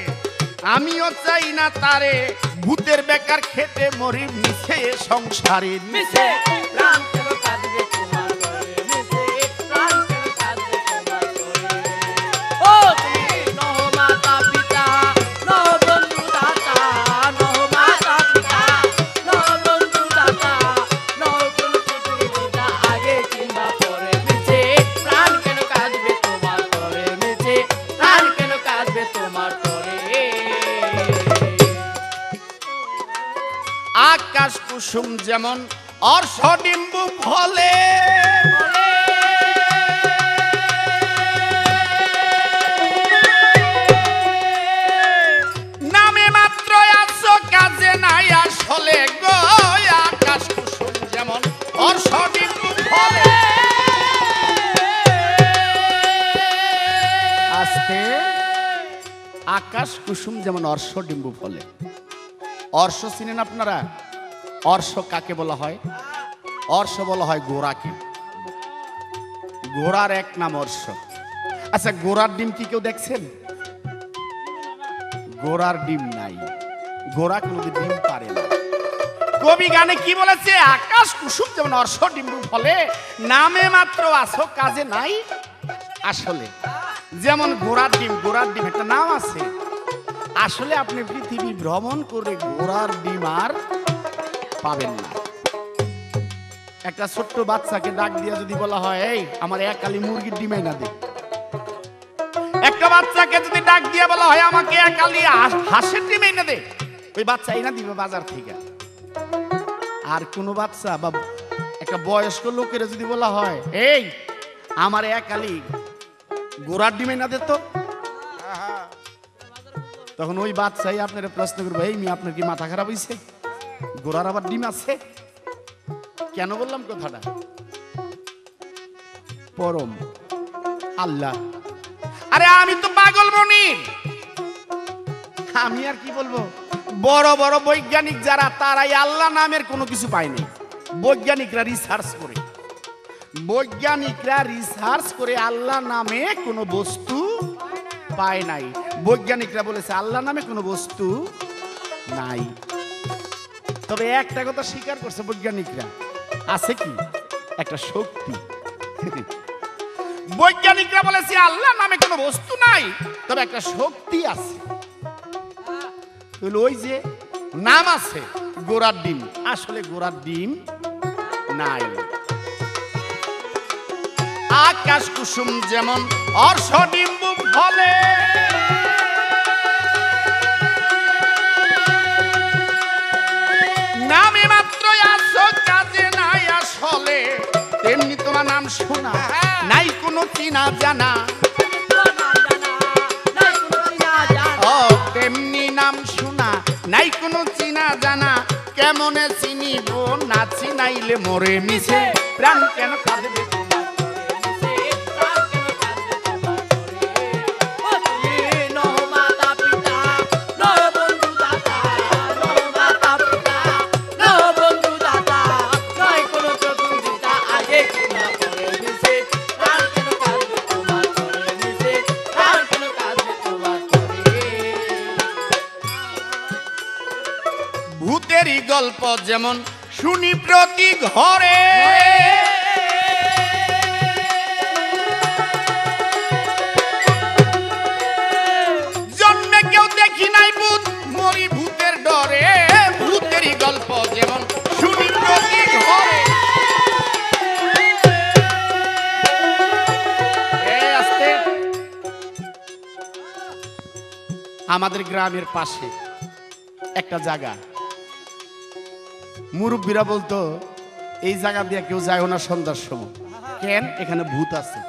আমিও চাই না তারে। ভূতের বেকার খেতে মরি মিছে সংসারে মিছে প্রাণ কেন কাঁদবে তোমার তরে মিছে, প্রাণ কেন কাঁদবে তোমার তরে। ও তুমি নহ মাতা পিতা নহ বন্ধু দাতা, নহ মাতা পিতা নহ বন্ধু দাতা, নহ কোনো কুটুম্বিতা আগে কিংবা পরে মিছে। প্রাণ কেন কাঁদবে তোমার তরে মিছে, প্রাণ কেন কাঁদবে তোমার তরে। আকাশ কুসুম যেমন অর্ষ ডিম্বু ফলে, নামে মাত্র আছো কাজে নাই আসলে গো। আকাশ কুসুম যেমন অর্ষ ডিম্বু ফলে। আস্তে আকাশ কুসুম যেমন অর্ষ ডিম্বু ফলে। অর্ষ চিনেন আপনারা? অর্ষ কাকে বলা হয়? অর্ষ বলা হয় গোড়াকে। ঘোড়ার এক নাম অর্ষ। আচ্ছা, ঘোড়ার ডিম কি কেউ দেখছেন? ঘোড়ার ডিম নাই, ঘোড়া কোনোদিন ডিম পারে না। কবি গানে কি বলেছে? আকাশ কুসুম যেমন অর্ষ ডিম্বু ফলে, নামে মাত্র আছো কাজে নাই আসলে। যেমন ঘোড়ার ডিম, ঘোড়ার ডিম একটা নাম আছে। আসলে আপনি পৃথিবী ভ্রমণ করে ঘোড়ার ডিম আর পাবেন না। একটা ছোট্ট বাচ্চাকে ডাক দিয়ে যদি বলা হয়, এই আমার এক কালি মুরগির ডিম এনে দে। একটা বাচ্চাকে যদি ডাক দিয়ে বলা হয়, আমাকে এক কালি হাঁসের ডিম এনে দে, ওই বাচ্চা এনে দিবে বাজার থেকে। আর কোনো বাচ্চা বা একটা বয়স্ক লোকের যদি বলা হয়, এই আমার এক কালি ঘোড়ার ডিম এনে দে, তো তখন ওই বাচ্চাই আপনারা প্রশ্ন করবো, এই মেয়ে আপনার কি মাথা খারাপ হয়েছে? ঘোড়ার আবার ডিম আছে? কেন বললাম কথাটা? পরম আল্লাহ। আরে আমি তো পাগল মনির, আমি আর কি বলবো। বড় বড় বৈজ্ঞানিক যারা, তারাই আল্লাহ নামের কোনো কিছু পায়নি। বৈজ্ঞানিকরা রিসার্চ করে, বৈজ্ঞানিকরা রিসার্চ করে আল্লাহ নামে কোনো বস্তু পায় নাই। বৈজ্ঞানিকরা বলেছে আল্লাহ নামে কোনো বস্তু নাই। তবে একটা কথা স্বীকার করছে বৈজ্ঞানিকরা, আছে কি? একটা শক্তি। বৈজ্ঞানিকরা বলেছে আল্লাহ নামে কোনো বস্তু নাই, তবে একটা শক্তি আছে। ওই যে নাম আছে ঘোড়ার ডিম, আসলে ঘোড়ার ডিম নাই। আকাশ কুসুম যেমন অর্ষ ডিম্বু ফলে, নামে মাত্র আসো কাজে নাই আসলে। তেমনি তোমার নাম শোনা নাই কোনো চিনা জানা। নাই কোনো চিনা জানা। ও নাই কোনো চিনা জানা, কেমনে চিনিব না চিনাইলে মরে মিছে, প্রাণ কেন কাঁদবে তোমার মিশে প্রাণ কেন কাঁদবে তোমার তরে? ও তুমি নহ মাতা পিতা, নহ বন্ধু দাতা, নহ মাতা পিতা, নহ বন্ধু দাতা, নয় কোনো প্রতিযোগিতা, আগে কিনা পরে মিশে প্রাণ কেন কাঁদবে তোমার তরে? মিশে প্রাণ কেন কাঁদবে তোমার তরে? ভূতেরই গল্প যেমন শুনি প্রতি ঘরে, জন্মে কেউ দেখি নাই ভূত, মরি ভূতের ডরে। ভূতেরই গল্প যেমন শুনি প্রতি ঘরে। এই আস্তে। আমাদের গ্রামের পাশে একটা জায়গা, মুরব্বীরা বলতো এই জায়গা দিয়ে কেউ যায় না সন্ধ্যার সময়, কেন এখানে ভূত আছে।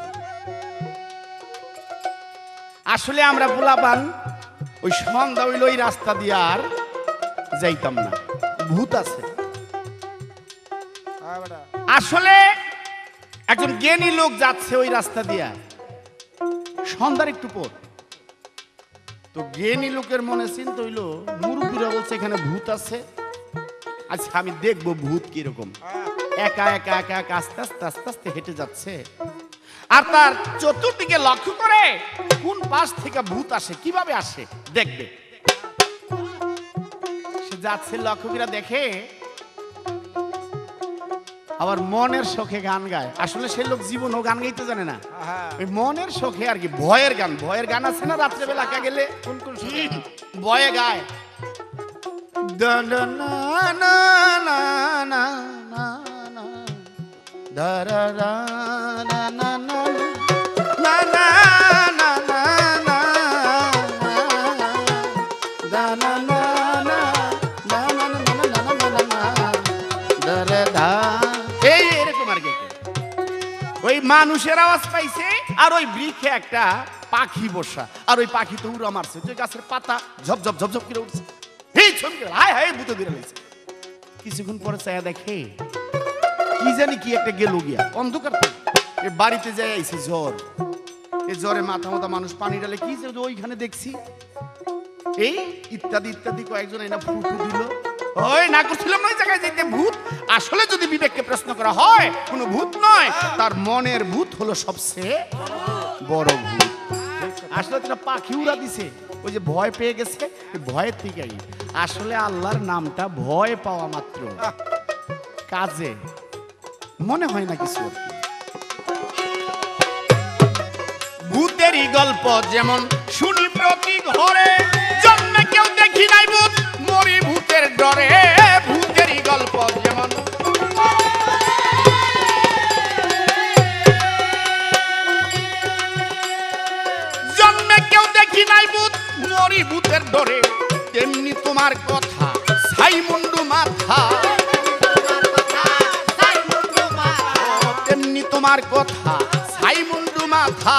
আসলে আমরা পোলাপান ওই সন্ধ্যা হইল ওই রাস্তা দিয়ে আর যাইতাম না, ভূত আছে। আসলে একজন জ্ঞানী লোক যাচ্ছে ওই রাস্তা দিয়া সন্ধ্যার একটু পর, তো জ্ঞানী লোকের মনে চিন্তা হইল মুরব্বীরা বলছে এখানে ভূত আছে, আচ্ছা আমি দেখবো ভূত কিরকম। একা একা একা একা আস্তে আস্তে আস্তে আস্তে হেঁটে যাচ্ছে, আর তার চতুর্দিকে লক্ষ্য করে কোন পাশ থেকে ভূত আসে, কিভাবে আসে দেখবে। সে যাচ্ছে, লক্ষ্য করে দেখে আবার মনের শোকে গান গায়। আসলে সে লোক জীবনও গান গাইতে জানে না, ওই মনের শোকে আর কি, ভয়ের গান। ভয়ের গান আছে না রাত্রেবেলা একা গেলে কোন কোন ভয়ে গায়, da da na na na na na na da da da na na na na na na na na da na na na na na na na na da da da। এই এরকম আর কি, ওই মানুষের আওয়াজ পাইছে আর ওই বৃক্ষে একটা পাখি বসা, আর ওই পাখি তো উড়া মারছে, ওই গাছের পাতা ঝপঝপ ঝপঝপ করে উঠছে। এই ছবি হায় হায় ভূত বের হয়েছে। কিছুক্ষণ পরে চায়া দেখে কি জানি কি একটা গেল গিয়া অন্ধকার, এ বাড়িতে যায় আইছে জ্বর, এই জ্বরে মাথা মাথা মানুষ পানি ডালে, কি যে ওইখানে দেখছি এই ইত্যাদি ইত্যাদি কয়েকজন এনা ফুটু দিল। ওই না করছিলাম না ওই জায়গায় যেতে ভূত। আসলে যদি বিবেককে প্রশ্ন করা হয়, কোনো ভূত নয়, তার মনের ভূত হলো সবচেয়ে বড় ভূত। আসলে তারা পাখি উড়া দিছে, ওই যে ভয় পেয়ে গেছে, ভয়ের থেকেই। আসলে আল্লাহর নামটা ভয় পাওয়া মাত্র কাজে মনে হয় না কিছু। ভূতেরই গল্প যেমন শুনি প্রতি ঘরে, জন্মে কেউ দেখি নাই ভূত, মরি ভূতের ডরে। ভূতেরই গল্প যেমন জন্মে কেউ দেখি নাই ভূত, মরি ভূতের ডরে। তেমনি তোমার কথা ছাই মুন্ডু মাথা, তেমনি তোমার কথা ছাই মুন্ডু মাথা।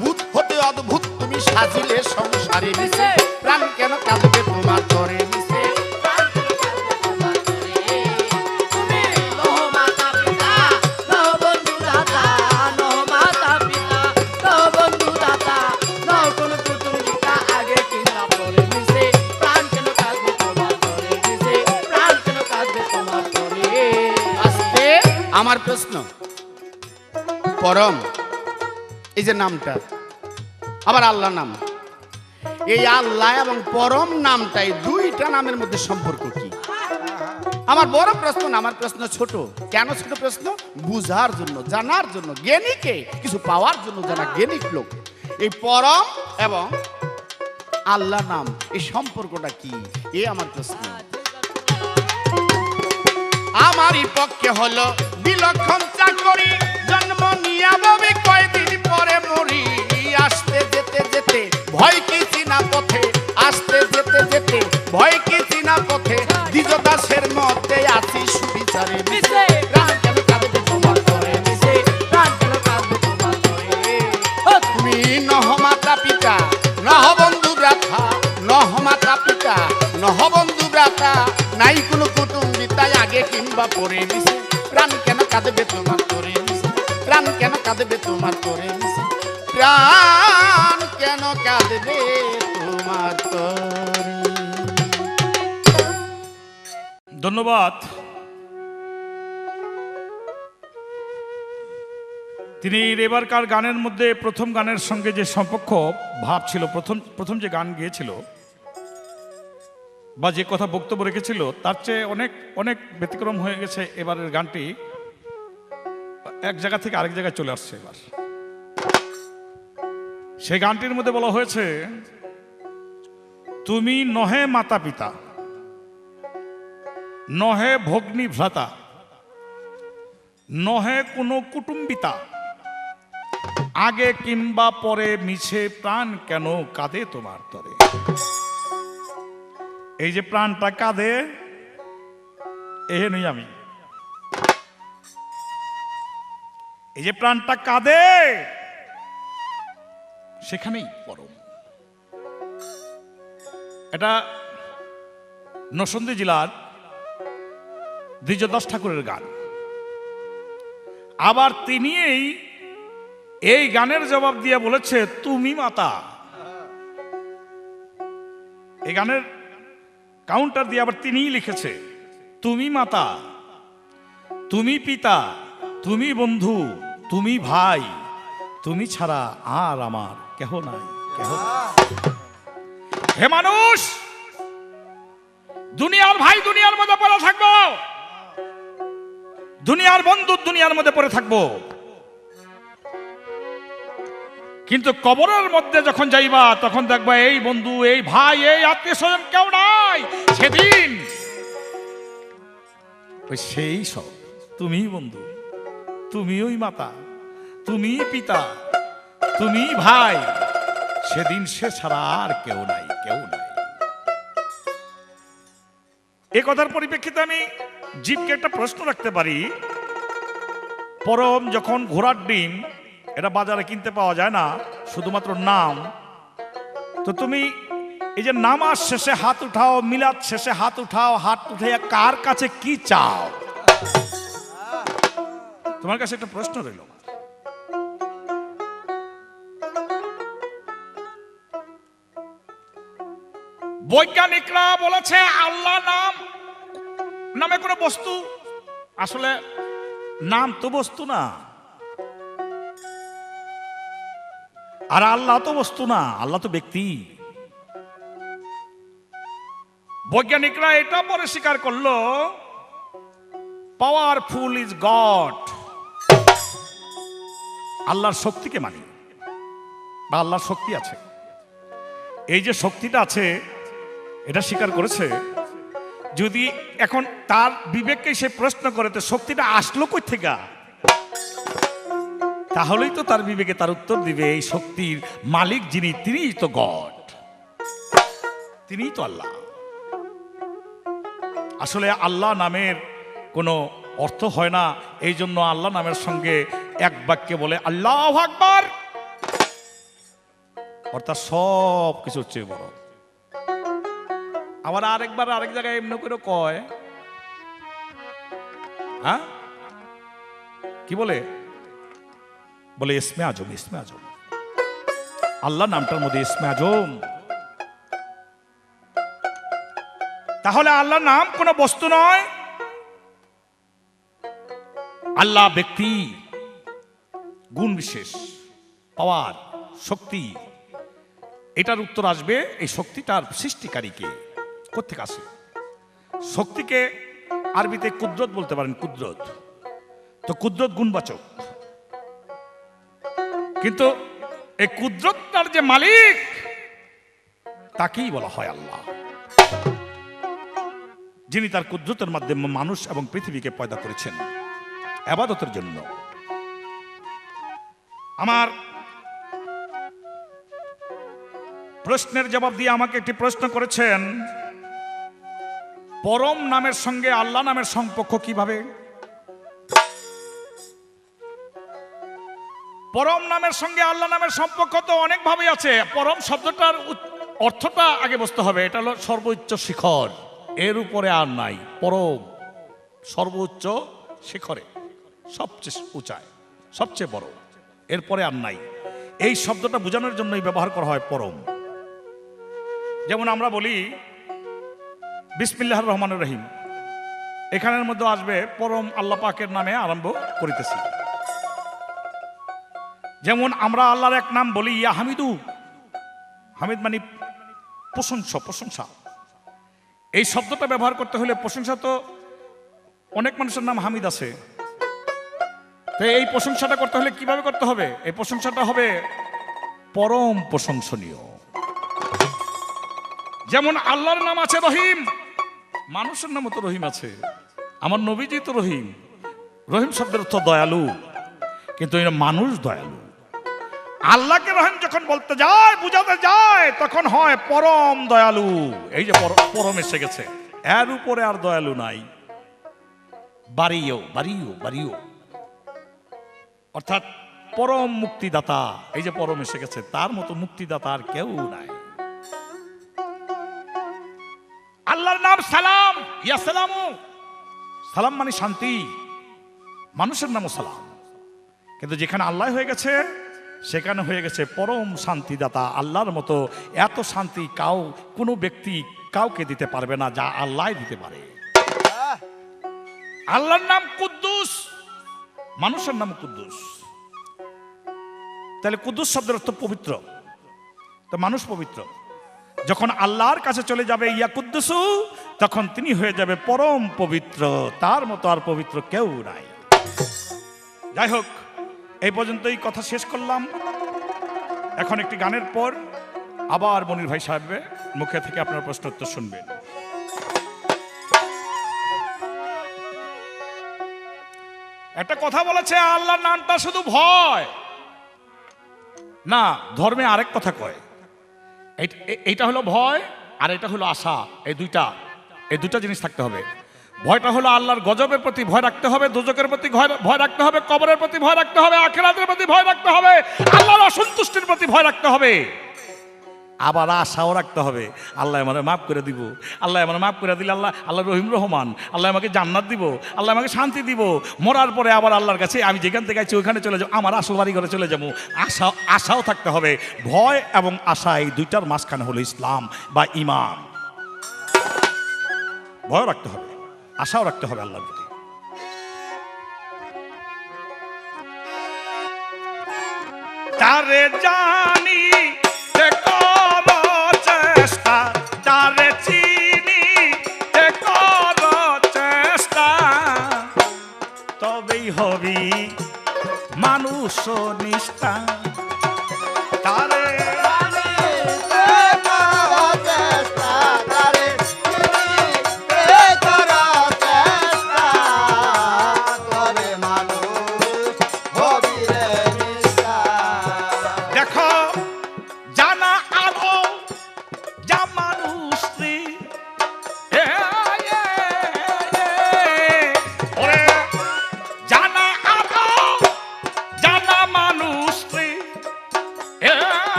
ভূত হতে অদ্ভুত তুমি সাজিলে সংসারে মিশে, প্রাণ কেন কাঁদবে তোমার তরে মিশে। তুমি নহ মাতা পিতা, নহ বন্ধু দাতা, নহ মাতা পিতা, নহ বন্ধু দাতা, নহ কোনো প্রতিযোগিতা, আগে কিনা পরে মিশে প্রাণ কেন কাঁদবে তোমার তরে? মিশে প্রাণ কেন কাঁদবে তোমার তরে? আস্তে। আমার প্রশ্ন, পরম এই যে নামটা, আবার আল্লাহ নাম, এই আল্লাহ এবং পরম নামটাই দুইটা নামের মধ্যে সম্পর্ক কি? আমার বড় প্রশ্ন না, আমার প্রশ্ন ছোট। কেন ছোট প্রশ্ন? বুঝার জন্য, জানার জন্য, জ্ঞানীকে কিছু পাওয়ার জন্য যারা জ্ঞানিক লোক। এই পরম এবং আল্লাহ নাম এই সম্পর্কটা কি, এ আমার প্রশ্ন। আমারই পক্ষে হলো বিলক্ষণ চাকরি, জন্ম নিয়া ববে কয়দিন পরে মরি। আসতে যেতে যেতে ভয় কি চিনা পথে, আসতে যেতে যেতে ভয় কি চিনা পথে। দ্বিজ দাসের মধ্যে আছি সুবিচারে মিশে, প্রাণ কেন কাঁদবে তোমার তরে মিশে, প্রাণ কেন কাঁদবে তোমার তরে। ও তুমি নহ মাতা পিতা, নহ বন্ধু রাধা, নহ মাতা পিতা, নহ বন্ধু মাতা নাই কোনো কুটুম্বি তাই আগে কিংবা পরে মিশে প্রাণ কেন কাঁদবে তোমার করে মিশে প্রাণ কেন কাঁদবে তোমার করে মিশে প্রাণ কেন কাঁদবে তোমার তরে। ধন্যবাদ। তিনি এবারকার গানের মধ্যে প্রথম গানের সঙ্গে যে সম্পর্ক ভাব ছিল, প্রথম যে গান গিয়েছিল বা যে কথা বক্তব্য রেখেছিল তার চেয়ে অনেক অনেক ব্যতিক্রম হয়ে গেছে। এবারের গানটি এক জায়গা থেকে আরেক জায়গায় চলে আসছে। এবার সেই গানটির মধ্যে বলা হয়েছে, তুমি নহে মাতা পিতা, নহে ভগ্নী ভ্রাতা, নহে কোনো কুটুম্বিতা, আগে কিংবা পরে মিছে প্রাণ কেন কাঁদে তোমার তরে। এই যে প্রাণটা কাঁদে, এ নই আমি। এই যে প্রাণটা কাঁদে সেখানেই পরম। এটা নরসিংদী জেলার দ্বিজদাস ঠাকুরের গান। আবার তিনি এই গানের জবাব দিয়ে বলেছে তুমি মাতা। এই গানের কাউন্টার দিয়ে আবার তিনিই লিখেছে, তুমি মাতা, তুমি পিতা, তুমি বন্ধু, তুমি ভাই, তুমি ছাড়া আর আমার কেহ নাই, কেহ নাই। হে মানুষ, দুনিয়ার ভাই দুনিয়ার মধ্যে পড়ে থাকবো, দুনিয়ার বন্ধু দুনিয়ার মধ্যে পড়ে থাকবো, কিন্তু কবরের মধ্যে যখন যাইবা তখন দেখবা এই বন্ধু, এই ভাই, এই আত্মীয় স্বজন কেউ নাই। সেদিন ওই সেই সব তুমি বন্ধু, তুমি ওই মাতা, তুমি পিতা, তুমি ভাই, সেদিন সে ছাড়া আর কেউ নাই, কেউ নাই। এ কথার পরিপ্রেক্ষিতে আমি জীবকে একটা প্রশ্ন রাখতে পারি। পরম যখন ঘোড়ার ডিম, এটা বাজারে কিনতে পাওয়া যায় না, শুধুমাত্র নাম। তো তুমি এই যে নামাজ শেষে হাত উঠাও, মিলাদ শেষে হাত উঠাও, হাত উঠে কার কাছে কি চাও? তোমার কাছে একটা প্রশ্ন রইল। বৈজ্ঞানিকরা বলেছে আল্লাহ নামে কোনো বস্তু, আসলে নাম তো বস্তু না, আর আল্লাহ তো বস্তু না, আল্লাহ তো ব্যক্তি। বৈজ্ঞানিকরা এটা পরে স্বীকার করলো, পাওয়ারফুল ইজ গড। আল্লাহর শক্তিকে মানি, বা আল্লাহর শক্তি আছে। এই যে শক্তিটা আছে এটা স্বীকার করেছে। যদি এখন তার বিবেককে সে প্রশ্ন করে তো শক্তিটা আসলো কই থেকে, তাহলেই তো তার বিবেকে তার উত্তর দিবে এই শক্তির মালিক যিনি, তিনিই তো গড, তিনিই তো আল্লাহ। আসলে আল্লাহ নামের কোনো অর্থ হয় না, এই জন্য আল্লাহ নামের সঙ্গে এক বাক্যে বলে আল্লাহু আকবার, অর্থাৎ সব কিছুর চেয়ে বড়। আবার আরেকবার আরেক জায়গায় এমনি করে কয়, হ্যাঁ কি বলে ইসমে আজম, ইসমে আজম। আল্লাহ নামটার মধ্যে ইসমে আজম। তাহলে আল্লাহ নাম কোনো বস্তু নয়, আল্লাহ ব্যক্তি, গুণ বিশেষ, পাওয়ার, শক্তি। এটার উত্তর আসবে এই শক্তিটার সৃষ্টিকারীকে কোত্থেকে আসে। শক্তিকে আরবিতে কুদরত বলতে পারেন, কুদরত। তো কুদরত গুণবাচক, কিন্তু এই কুদরতটার যে মালিক তাকেই বলা হয় আল্লাহ, যিনি তার কুদরতের মাধ্যমে মানুষ এবং পৃথিবীকে পয়দা করেছেন ইবাদতের জন্য। আমার প্রশ্নের জবাব দিয়ে আমাকে একটি প্রশ্ন করেছেন, পরম নামের সঙ্গে আল্লাহ নামের সম্পর্ক কিভাবে? পরম নামের সঙ্গে আল্লাহ নামের সম্পর্ক তো অনেকভাবে আছে। পরম শব্দটার অর্থটা আগে বুঝতে হবে। এটা হলো সর্বোচ্চ শিখর, এর উপরে আর নাই, পরম সর্বোচ্চ শিখরে, সবচেয়ে উঁচায়, সবচেয়ে বড়, এরপরে আর নাই। এই শব্দটা বোঝানোর জন্যই ব্যবহার করা হয় পরম। যেমন আমরা বলি বিসমিল্লাহির রহমানির রহিম, এখানের মধ্যে আসবে পরম আল্লাহ পাকের নামে আরম্ভ করিতেছি। যেমন আমরা আল্লাহর এক নাম বলি ইয়া হামিদু, হামিদ মানে প্রশংসা, প্রশংসা। এই শব্দটা ব্যবহার করতে হলে প্রশংসা, তো অনেক মানুষের নাম হামিদ আছে, তো এই প্রশংসাটা করতে হলে কিভাবে করতে হবে? এই প্রশংসাটা হবে পরম প্রশংসনীয়। যেমন আল্লাহর নাম আছে রহিম, মানুষের নামও তো রহিম আছে, আমার নবীজি তো রহিম। রহিম শব্দের অর্থ দয়ালু, কিন্তু এরা মানুষ দয়ালু। আল্লাহকে রহিম যখন বলতে যায়, বুঝাতে যায়, তখন হয় পরম দয়ালু। এই যে পরম এসে গেছে, এর উপরে আর দয়ালু নাই। বাড়িও বাড়িও বাড়িও, অর্থাৎ পরম মুক্তিদাতা। এই যে পরম এসে গেছে, তার মতো মুক্তিদাতা আর কেউ নাই। আল্লাহর নাম সালাম, ইয়া সালামু, সালাম মানে শান্তি, মানুষের নামও সালাম। কিন্তু যেখানে আল্লাহ হয়ে গেছে, সেখানে হয়ে গেছে পরম শান্তিদাতা। আল্লাহর মতো এত শান্তি কোনো ব্যক্তি কাউকে দিতে পারবে না, যা আল্লাহ দিতে পারে। আল্লাহর নাম কুদ্দুস, মানুষের নাম কুদ্দুস। তাহলে কুদ্দুস শব্দের অর্থ পবিত্র, তো মানুষ পবিত্র। যখন আল্লাহর কাছে চলে যাবে ইয়া কুদ্দুসু, তখন তিনি হয়ে যাবে পরম পবিত্র, তার মতো আর পবিত্র কেউ নাই। যাই হোক, এই পর্যন্তই কথা শেষ করলাম। এখন একটি গানের পর আবার মনির ভাই সাহেবের মুখে থেকে আপনার প্রশ্ন উত্তর শুনবেন। একটা কথা বলেছে, আল্লাহর নামটা শুধু ভয় না, ধর্মে আরেক কথা কয়। এইটা হলো ভয় আর এটা হলো আশা। এই দুইটা জিনিস থাকতে হবে। ভয়টা হলো আল্লাহর গজবের প্রতি ভয় রাখতে হবে, দোজকের প্রতি ভয় রাখতে হবে, কবরের প্রতি ভয় রাখতে হবে, আখিরাতের প্রতি ভয় রাখতে হবে, আল্লাহর অসন্তুষ্টির প্রতি ভয় রাখতে হবে। আবার আশাও রাখতে হবে, আল্লাহ আমাকে মাফ করে দিব, আল্লাহ আমাকে মাফ করে দিলে আল্লাহ রহিম রহমান, আল্লাহ আমাকে জান্নাত দিব, আল্লাহ আমাকে শান্তি দিব। মরার পরে আবার আল্লাহর কাছে আমি যেখান থেকে আছি ওইখানে চলে যাবো, আমার আসল বাড়ি ঘরে চলে যাবো। আশাও থাকতে হবে। ভয় এবং আশা, এই দুইটার মাঝখানে হলো ইসলাম বা ঈমান। ভয় রাখতে হবে, আশাও রাখতে হবে আল্লাহর প্রতি। তারে জানি চেষ্টা, তারে চিনি কর চেষ্টা, তবেই হবি মানুষ নিষ্ঠা। তারে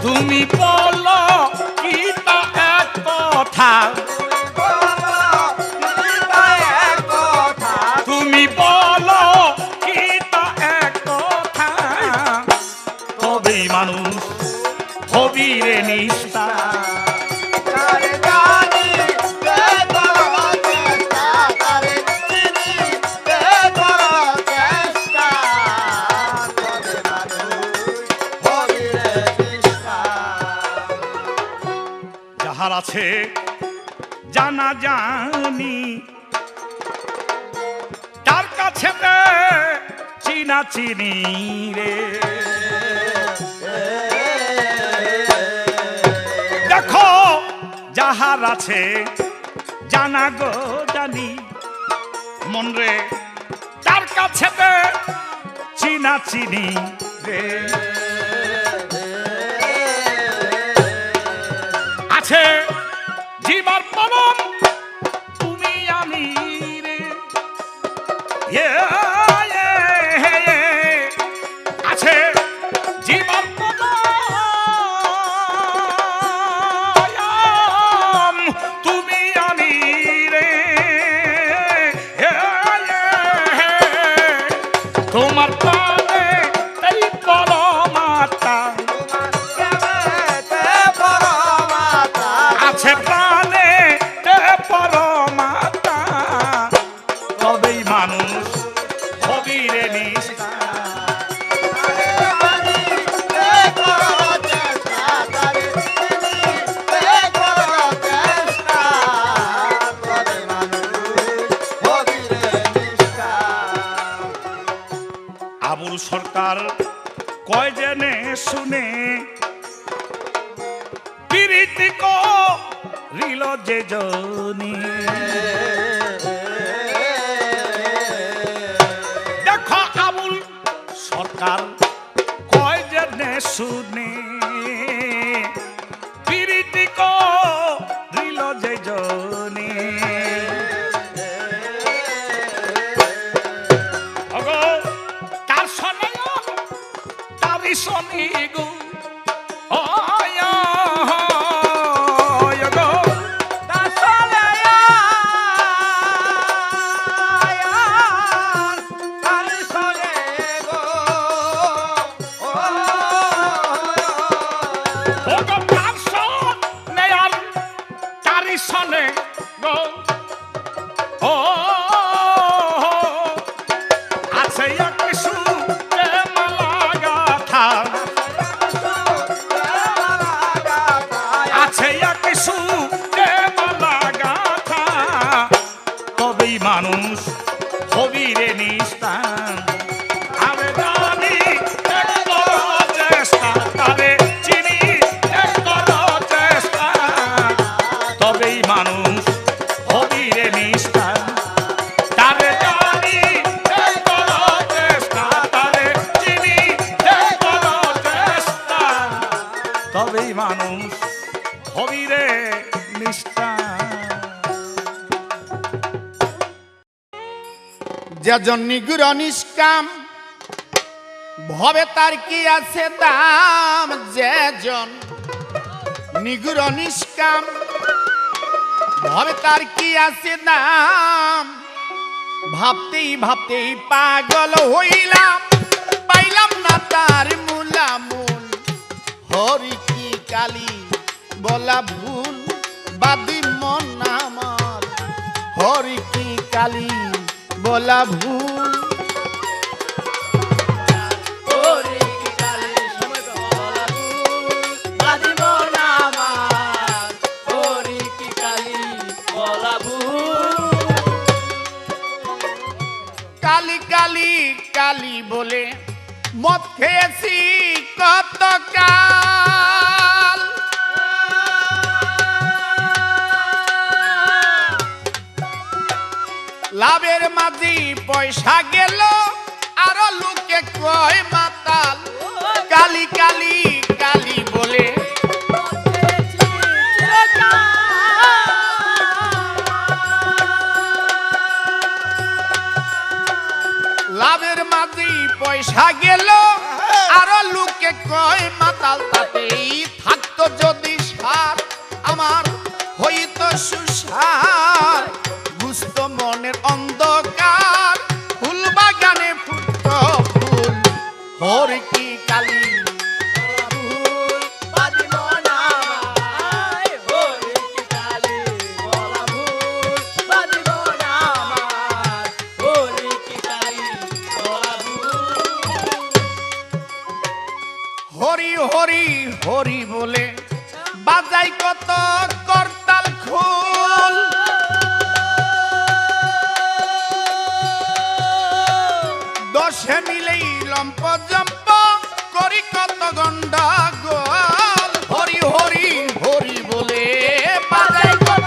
তুমি বলো কি তা এক কথা, তুমি বলো কি তা এক কথা, তবেই মানুষ হবি রে নিষ্ঠা। যাহার আছে জানা জানি, তার কাছে চিনা চিনি রে। দেখো যাহার আছে জানা গো জানি, মন রে তার কাছে চিনা চিনি রে। আছে জীবার পরম তুমি আমি রে, আছে জীবার পরম তোমার প্রাণে এই পরমাত্মা আছে প্রাণে পরমাত্মা তবেই মানুষ হবে রে নিষ্ঠা আবুল সরকার কয় জেনে শুনে প্রীতি করিল যে জনি দেখো আবুল সরকার কয় জেনে শুনে প্রীতি করিল যে জনি শনি গো মানুষ হবি রে নিষ্ঠা আরে জানি এক করো চেষ্টা তারে চিনি এক করো চেষ্টা তবেই মানুষ হবি রে নিষ্ঠা তারে জানি এক করো চেষ্টা তারে চিনি এক করো চেষ্টা তবেই মানুষ হবি রে নিষ্ঠা যেজন নিগুর নিষ্কাম ভবে তার কি আছে দাম যেজন নিগুর নিষ্কাম ভবে তার কি আছে দাম ভাবতেই ভাবতেই পাগল হইলাম পাইলাম না তার মূলামূল হরি কি কালী বলা ভুল বাদি মন আমার হরি কি কালী বলা ভুল কালী কালী কালী বলে মদ খেয়েছি কত কাল লাভের মাঝি পয়সা গেল আরো লোকে কয় মাতাল কালী কালী কালী বলে লাভের মাঝি পয়সা গেল আরো লোকে কয় মাতাল তাতেই থাকতো যদি সার আমার হইতো সুসার বুঝতো মনের অন্ধকার ফুল বাগানে ফুটতো ফুল হরি কি কালী হরি হরি হরি বলে বাজাই কত করতাল খোল দশে মিলেই লম্প জম্প করি কত গন্ডগোল হরি হরি হরি বলে বাজাই কত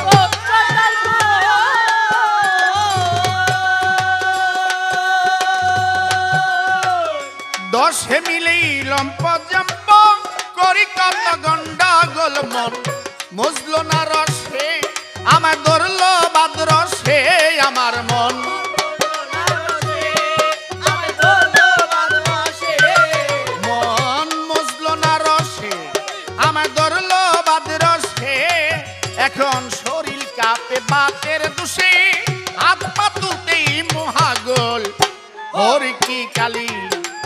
দশে মিলেই লম্প জম্প করি কত গন্ডগোল মন মুজলো না রসে আমার ধরলো বাদ রসে আমার মন মন মুজলো না রসে আমার ধরলো বাদ রসে এখন শরীর কাঁপে বাতের দোষে হাত পা তুলতেই মহাগোল হরি কি কালী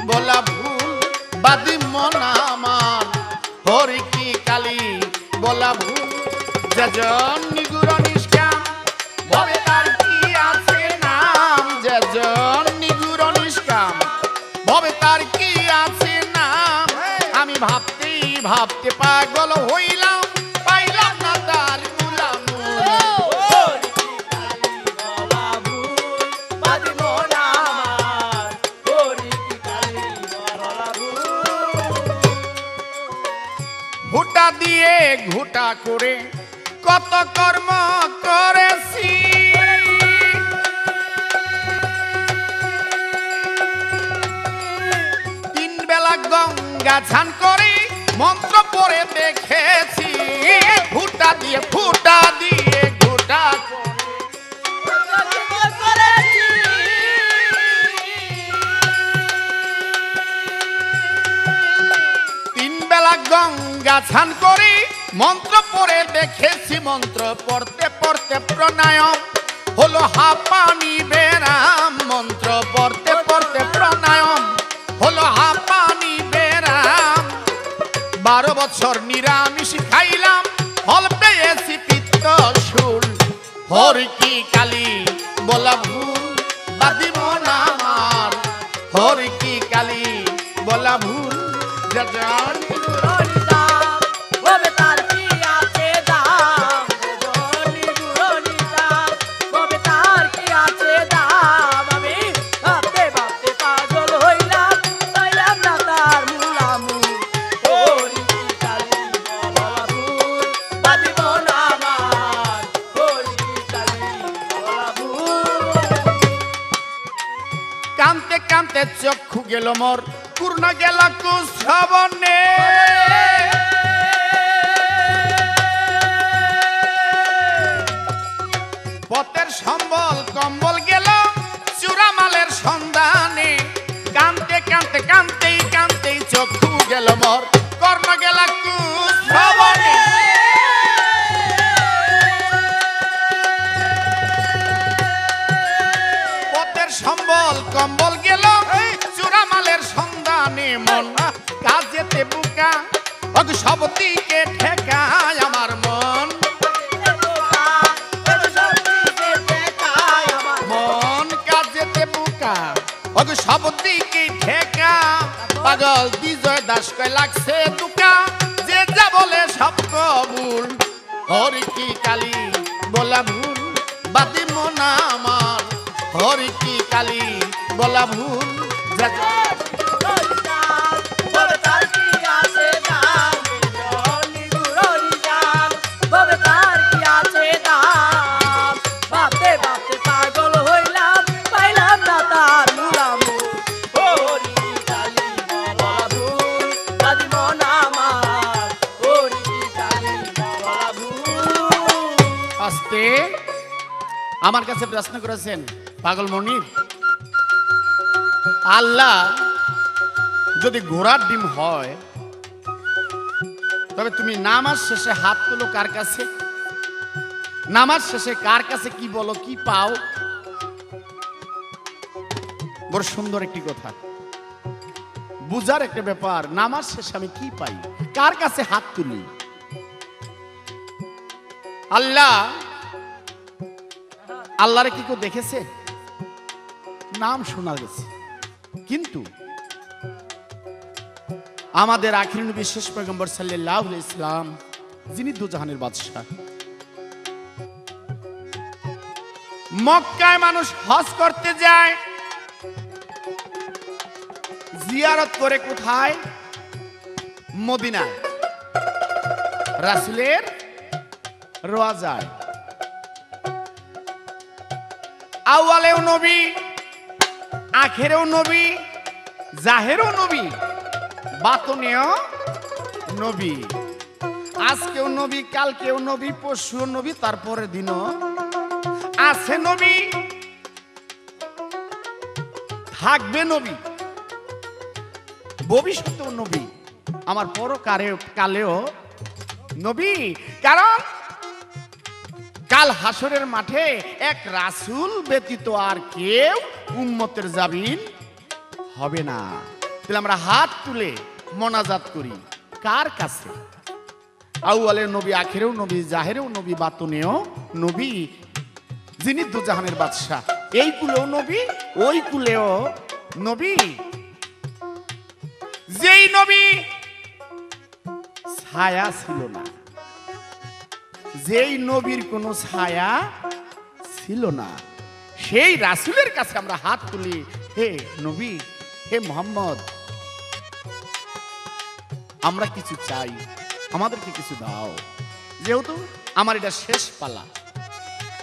বলা ভুল বাদি মন আমার হরি কি কালী বলা ভুল যেজন নিগুর নিষ্কাম ভবে তার কি আছে নাম যেজন নিগুর নিষ্কাম ভবে তার কি আছে নাম আমি ভাবতে পাগল হইলাম পাইলাম না তার গুলাম ঘুটা দিয়ে ঘুটা করে কত কর্ম করেছি তিন বেলা গঙ্গা স্নান করে মন্ত্র পড়ে দেখেছি ঘুটা দিয়ে ঘুটা করে তিন বেলা গঙ্গা স্নান করে মন্ত্র পড়ে দেখেছি মন্ত্র পড়তে পড়তে প্রাণায়াম হলো হাঁপানি বেরাম মন্ত্র পড়তে পড়তে প্রাণায়াম হলো হাঁপানি বেরাম 12 বছর নিরামিষ খাইলাম ফল পেয়েছি পিত্ত শুল হরি কি কালী বলা ভুল বাদি মন আমার হরি কি কালী বলা ভুল যেজন কানতে কানতে চক্ষু গেল মোর পূর্ণ গেল কুশবনে পথের সম্বল কম্বল গেল চূড়ামালের সন্ধানে কানতেই চক্ষু গেল মোর কর্ণ গেল কুশবনে সম্বল কম্বল গেল চূড়ামালের সন্ধানে মন কাজেতে বুকা সব দিকে ঠেকায় আমার মন কাজেতে বুকা সব দিকে ঠেকা পাগল বিজয় দাস কয় লাগছে দুকা যে যা বলে সব কবুল হরি কি কালী বলা ভুল বাদি মন আমার হরি কি কালী বলা ভুল আস্তে আমার কাছে প্রশ্ন করেছেন পাগল মনির আল্লাহ যদি ঘোড়ার ডিম হয় তবে তুমি নামাজ শেষে হাত তুলো কার কাছে নামাজ শেষে কার কাছে কি বলো কি পাও বড় সুন্দর একটি কথা বুঝার একটা ব্যাপার নামাজ শেষে আমি কি পাই কার কাছে হাত তুলি আল্লাহরে কি কেউ দেখেছে নাম শোনা গেছে কিন্তু আমাদের আখির নবী শেষ পয়গম্বর সাল্লাল্লাহু আলাইহি সাল্লাম যিনি দুজাহানের বাদশা মক্কায় মানুষ হজ করতে যায় জিয়ারত করে কোথায় মদিনায় রাসূলের রওজায় আউয়ালেও নবী আখেরেও নবী জাহেরেও নবী বাতনেও নবী আজকেও নবী কালকেও নবী পরশুও নবী তারপরের দিনও আছে নবী থাকবে নবী ভবিষ্যতেও নবী আমার কালেও নবী কারণ কাল হাসরের মাঠে এক রাসূল ব্যতীত আর কেউ উম্মতের জামিন হবে না। তাহলে আমরা হাত তুলে মোনাজাত করি কার কাছে? আউয়ালের নবী, আখেরেও নবী, জাহেরেও নবী, বাতুনেও নবী, যিনি দুজাহানের বাদশাহ। এই কুলেও নবী, ওই কুলেও নবী। যেই নবী ছায়া ছিল না, যেই নবীর কোনো ছায়া ছিল না, সেই রাসূলের কাছে আমরা হাত তুলি, হে নবী, হে মোহাম্মদ, আমরা কিছু চাই, আমাদেরকে কিছু দাও। যেহেতু আমার এটা শেষ পালা,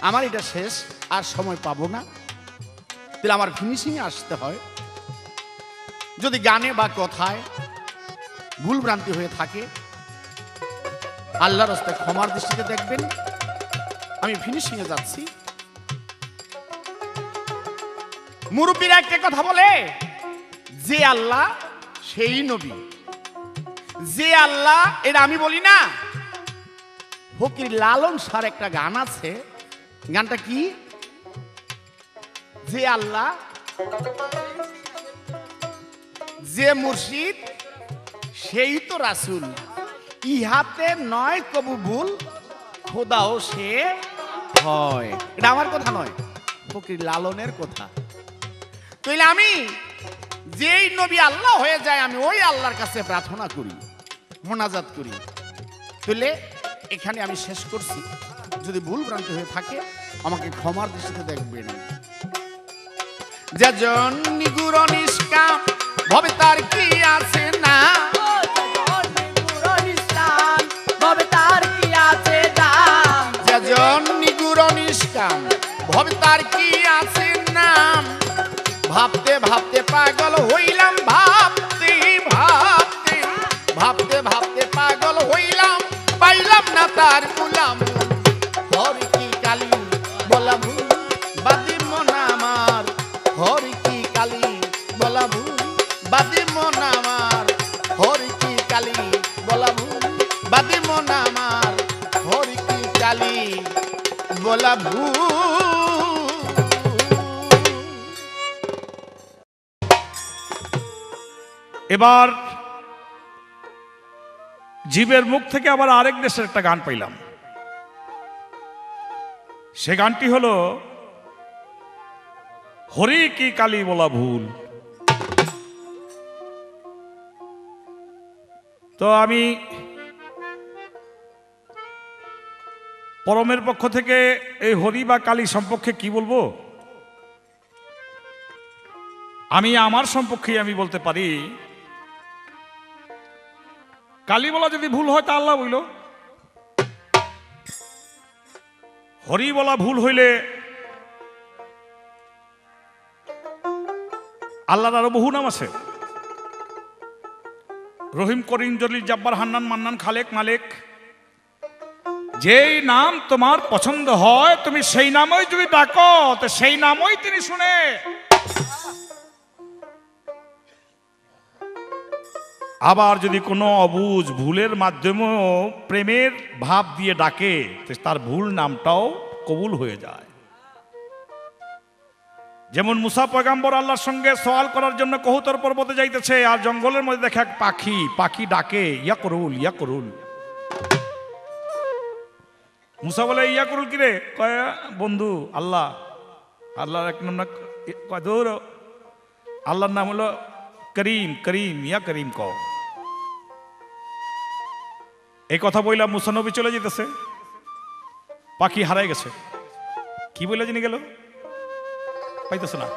আমার এটা শেষ, আর সময় পাবো না, তাহলে আমার ফিনিশিংয়ে আসতে হয়। যদি গানে বা কথায় ভুল ভ্রান্তি হয়ে থাকে, আল্লাহর রাস্তায় ক্ষমার দৃষ্টিতে দেখবেন। আমি ফিনিশিংয়ে যাচ্ছি। মুরব্বীরা একটা কথা বলে, যে আল্লাহ সেই নবী। যে আল্লাহ, এটা আমি বলি না, ফকির লালন সার একটা গান আছে। গানটা কি? যে আল্লাহ, যে মুর্শিদ, সেই তো রাসূল, ইহাতে নয় কবু ভুল, খোদাও সে হয়। এটা আমার কথা নয়, ফকির লালনের কথা। তাইলে আমি যেই নবী আল্লাহ হয়ে যায়, আমি ওই আল্লাহর কাছে প্রার্থনা করি, মোনাজাত করি। তাহলে এখানে আমি শেষ করছি। যদি ভুল ভ্রান্তি হয়ে থাকে, আমাকে ক্ষমার দৃষ্টিতে দেখবেন। যেজন নিগুর নিষ্কাম, ভবে তার কি আছে না, ভবে তার কি আছে দাম, যেজন নিগুর নিষ্কাম, ভবে তার কি আছে নাম। ভাবতে ভাবতে পাগল হইলাম, ভাবতে ভাবতে, ভাবতে ভাবতে পাগল হইলাম, পাইলাম না তার গুলাম। হরি কি কালী বলা ভুল, বাদি মন আমার, হরি কি কালী বলা ভুল, বাদি মন আমার, হরি কি কালী বলা ভুল, বাদি মন আমার, হরি কি কালী বলা ভুল। এবার জীবের মুখ থেকে আবার আরেক দেশের একটা গান পাইলাম। সে গানটি হলো হরি কি কালী বলা ভুল। তো আমি পরমের পক্ষ থেকে এই হরি বা কালী সম্পর্কে কি বলবো? আমি আমার সম্পর্কে আমি বলতে পারি, কালী বলা যদি ভুল হয় তা আল্লাহ বইল, হরি বলা ভুল হইলে আল্লাহর আরো বহু নাম আছে। রহিম, করিম, জলিল, জব্বার, হান্নান, মান্নান, খালেক, মালেক। যেই নাম তোমার পছন্দ হয়, তুমি সেই নামই যদি ডাকো, তো সেই নামই তিনি শুনে। আবার যদি কোনো অবুঝ ভুলের মাধ্যমেও প্রেমের ভাব দিয়ে ডাকে, তার ভুল নামটাও কবুল হয়ে যায়। যেমন মুসা পয়গাম্বর আল্লাহর সঙ্গে সওয়াল করার জন্য কহুতর পর্বতে যাইতেছে, আর জঙ্গলের মধ্যে দেখে এক পাখি, পাখি ডাকে ইয়া করুল, ইয়া করুল। মুসা বলে ইয়া করুল কিরে? কয় বন্ধু আল্লাহ, আল্লাহর এক নাম না, কয় দূর, আল্লাহর নাম হলো করিম, করিম, ইয়া করিম কও। এই কথা বললাম, মুসা নবী চলে যেতেছে, পাখি হারাই গেছে। কি বলে জেনে গেল? পাইতেছে না।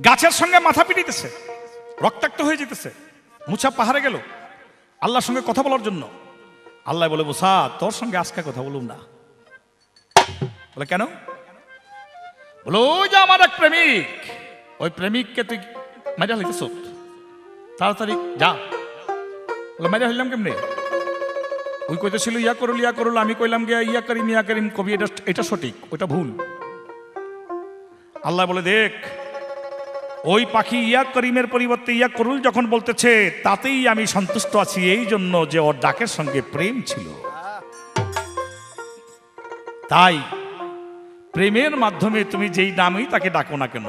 গাছের সঙ্গে মাথা পিটিতেছে, রক্তাক্ত হয়ে যেতেছে। মুসা পাহাড়ে গেল আল্লাহর সঙ্গে কথা বলার জন্য। আল্লাহ বলে, মুসা তোর সঙ্গে আজকে কথা বলুম না। বলে কেন? বলো ওই যে আমার এক প্রেমিক, ওই প্রেমিককে তুই মাইরা হইতেছ, তাড়াতাড়ি যা। বলে মাইরা হইলাম কেমনে? ওই কইতেছিল ইয়া করুল, ইয়া করুল, আমি কইলাম গিয়া ইয়া করিম কবি, এটা সঠিক, ওইটা ভুল। আল্লাহ বলে দেখ, ওই পাখি ইয়া করিমের পরিবর্তে ইয়া করুল যখন বলতেছে, তাতেই আমি সন্তুষ্ট আছি, এই জন্য যে ওর ডাকের সঙ্গে প্রেম ছিল। তাই প্রেমের মাধ্যমে তুমি যেই নামেই তাকে ডাকো না কেন,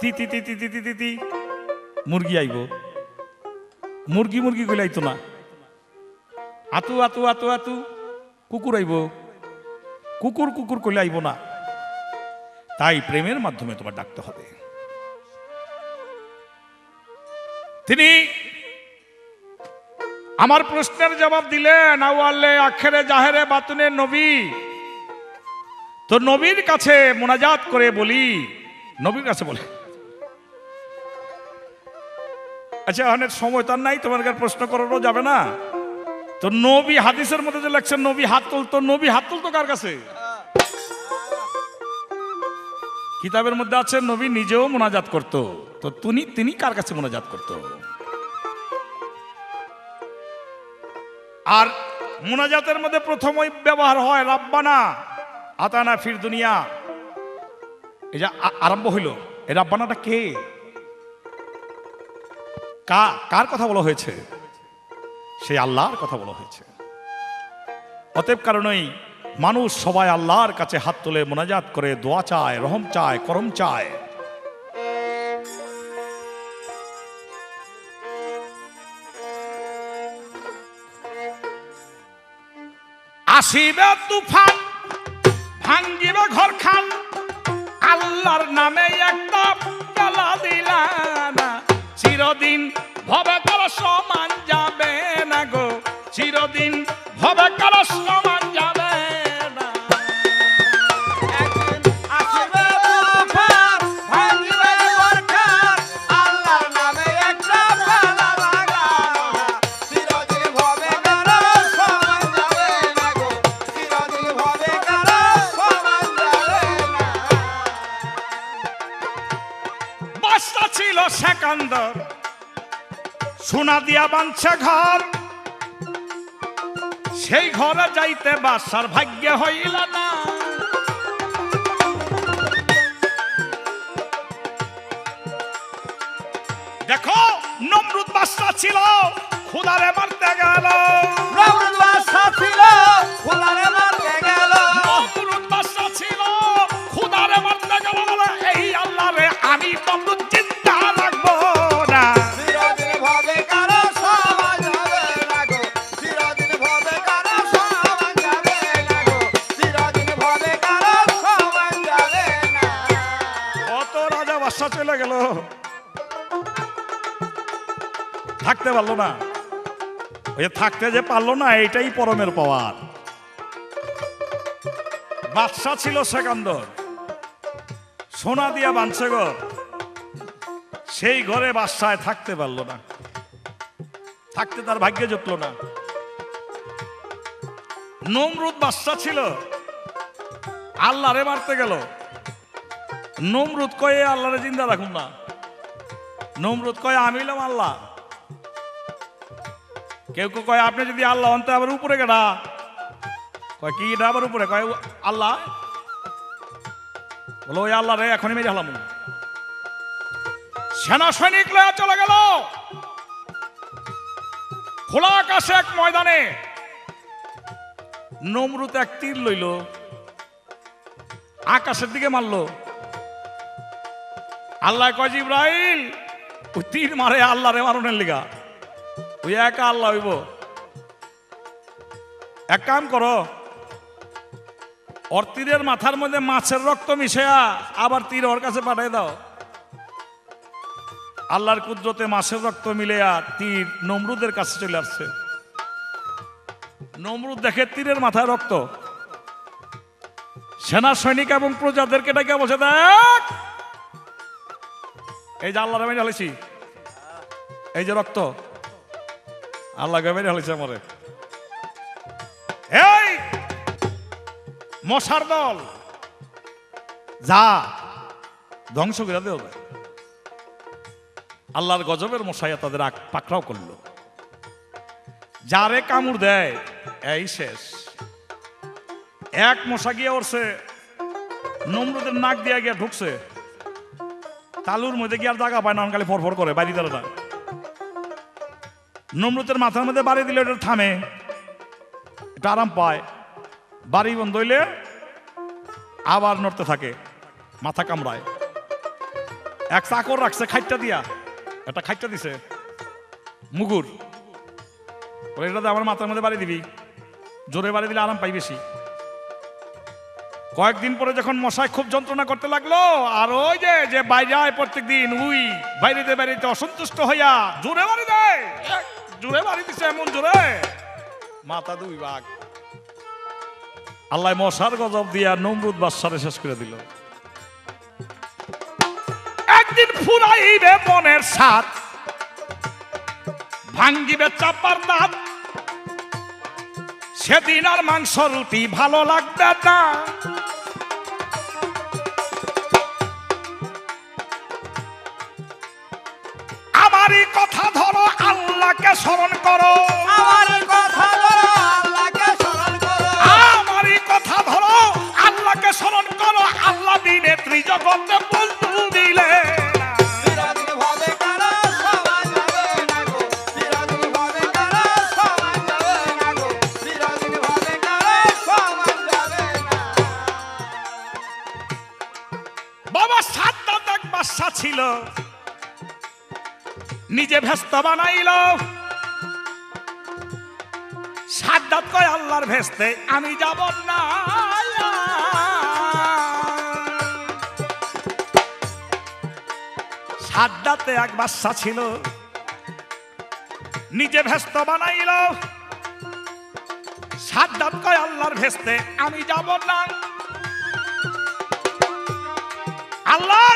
তি তি তি তি তি তি তি তি, মুরগি আইব, মুরগি মুরগি কইলে আইতো না। আতু আতু আতু আতু, কুকুর আইব, কুকুর কুকুর কইলে আইব না। তাই প্রেমের মাধ্যমে তোমার ডাকতে হবে। তিনি আমার প্রশ্নের জবাব দিলেন, আউয়ালে আখেরে জাহেরে বাতুনে নবী। তো নবীর কাছে মোনাজাত করে বলি, নবীর কাছে বলে। আচ্ছা, অনেক সময় তার নাই, তোমার কাছে প্রশ্ন করারও যাবে না। তো নবী হাদিসের মধ্যে যে লেখছেন নবী হাত তুলতো, নবী হাত তুলতো কার কাছে? কিতাবের মধ্যে আছে নবী নিজেও মোনাজাত করত। তো তিনি কার কাছে মোনাজাত করত? আর মোনাজাতের মধ্যে প্রথমই ব্যবহার হয় রাব্বানা আতানা ফির দুনিয়া, এই যে আরম্ভ হইল, এই রাব্বানাটা কে, কার কথা বলা হয়েছে? সেই আল্লাহর কথা বলা হয়েছে। অতএব কারণেই মানুষ সবাই আল্লাহর কাছে হাত তুলে মোনাজাত করে, দোয়া চায়, রহম চায়, করম চায়। আসিবে তুফান, ভাঙ্গিবে ঘর খান, আল্লাহর নামে একটা তালা দিলা না, চিরদিন ভবে কারো সমান যাবে না গো, চিরদিন ভবে কারো সমান যাবে না। একদিন আসবে তুফান, ভাঙিবে বরখান, আল্লাহর নামে একটা তালা লাগা, চিরদিন ভবে কারো সমান যাবে না গো, চিরদিন ভবে কারো সমান যাবে না। বাদশা ছিল সেকান্দর, সোনা দিয়া বানছে ঘর, সেই ঘরে যাইতে বাদশার ভাগ্য হইল না। দেখো, নমরুদ বাদশা ছিল, খুদারে মারতে গেল। নমরুদ বাদশা ছিল, খোদারে মারতে গেল। নমরুদ বাদশা ছিল, খুদারে মারতে গেল বলে, এই আল্লাহ রে আমি নমরুদ চিন্তা রাখবো না। চিরদিন ভবে কারো সমান যাবে না গো, চিরদিন ভবে কারো সমান যাবে না গো, চিরদিন ভবে কারো সমান যাবে না। কত রাজা বাদশা চলে গেল, থাকতে পারলো না। ওই থাকতে যে পারলো না, এইটাই পরমের পাওয়ার। বাদশা ছিল সেকান্দর, সোনা দিয়া বানছে ঘর, সেই ঘরে বাদশায় থাকতে পারলো না, থাকতে তার ভাগ্যে জুটলো না। নমরুদ বাদশা ছিল, আল্লাহরে মারতে গেল। নমরুদ কয়ে আল্লাহরে জিন্দা রাখুন না। নমরুদ কয়ে আমি হলাম আল্লাহ। কেউ কেউ কয় আপনি যদি আল্লাহ হন তো আবার উপরে গেটা, কয় কি এটা আবার উপরে, কয় আল্লাহ। বলো ওই আল্লাহ রে এখনই মেরে হলাম। সেনা সৈনিক লয়া চলে গেল খোলা আকাশে এক ময়দানে। নমরুদ এক তীর লইল, আকাশের দিকে মারলো। আল্লাহ কয় জিবরাইল, ওই তীর মারে আল্লাহ রে মারনের লিগা, ওই একা আল্লাহ হইব। এক কাম করো, ওর তীরের মাথার মধ্যে মাছের রক্ত মিশায়া আবার তীর ওর কাছে পাঠিয়ে দাও। আল্লাহর কুদরতে মাছের রক্ত মিলেয়া তীর নমরুদের কাছে চলে আসছে। নমরুদ দেখে তীরের মাথায় রক্ত। সেনা সৈনিক এবং প্রজাদেরকে ডেকে বসে, দেখ এই যে আল্লাহর মেরে হলেছি, এই যে রক্ত আল্লাহ মেরে হলেছে আমারে। এই মশার দল, যা ধ্বংস করে দেও। আল্লাহর গজবের মশাইয়া তাদের পাকড়াও করলো। যারে কামড় দেয় এই শেষ। এক মশা গিয়ে ওরছে নমরুদের নাক দিয়ে গিয়ে ঢুকছে, তালুর মধ্যে গিয়ে আর জায়গা পায় না, খালি ফরফর করে বাড়ি দিল না। নমরুদের মাথার মধ্যে বাড়ি দিলে এটা থামে, এটা আরাম পায়। বাড়ি বন্ধ হইলে আবার নড়তে থাকে, মাথা কামড়ায়। এক চাকর রাখছে খাইটটা দিয়া, একটা খাইটটা দিছে মুগুর, বলে এটাতে আমার মাথার মধ্যে বাড়ি দিবি, জোরে বাড়ি দিলে আরাম পাই বেশি। কয়েকদিন পরে যখন মশায় খুব যন্ত্রণা করতে লাগলো, আর ওই যে বাইরে আয় প্রত্যেক দিন, উই বাইরেতে বাইরেতে অসন্তুষ্ট হইয়া জোরে বাড়ি দেয়, জোরে বাড়ি দিছে এমন জোরে, মাথা 2 ভাগ। আল্লাহ মশার গজব দিয়া নমরুদ বাদশারে শেষ করে দিল। একদিন ফুরাইবে মনের সাথ, ভাঙ্গিবে চাপার দাঁত, সেদিন আর মাংস রুটি ভালো লাগবে না। আমারই কথা ধরো, আল্লাহকে স্মরণ করো, আমারই কথা ধরো, আল্লাহকে স্মরণ করো। আমারই কথা ধরো, আল্লাহকে স্মরণ করো। আল্লাহ দিনে ত্রিজগতে বন্ধু দিলে, চিরদিন ভবে কারো সমান যাবে না গো, চিরদিন ভবে কারো সমান যাবে না গো, চিরদিন ভবে কারো সমান যাবে না। বাবা সাদ্দাত এক বাদশা ছিল, নিজে ভেস্তা বানাইল। সাদ্দাত কয় আল্লাহর ভেস্তে আমি যাব না। সাদ্দাতে এক বাদশা ছিল, নিজে ভেস্তা বানাইল। সাদ্দাত কয় আল্লাহর ভেস্তে আমি যাব না। আল্লাহ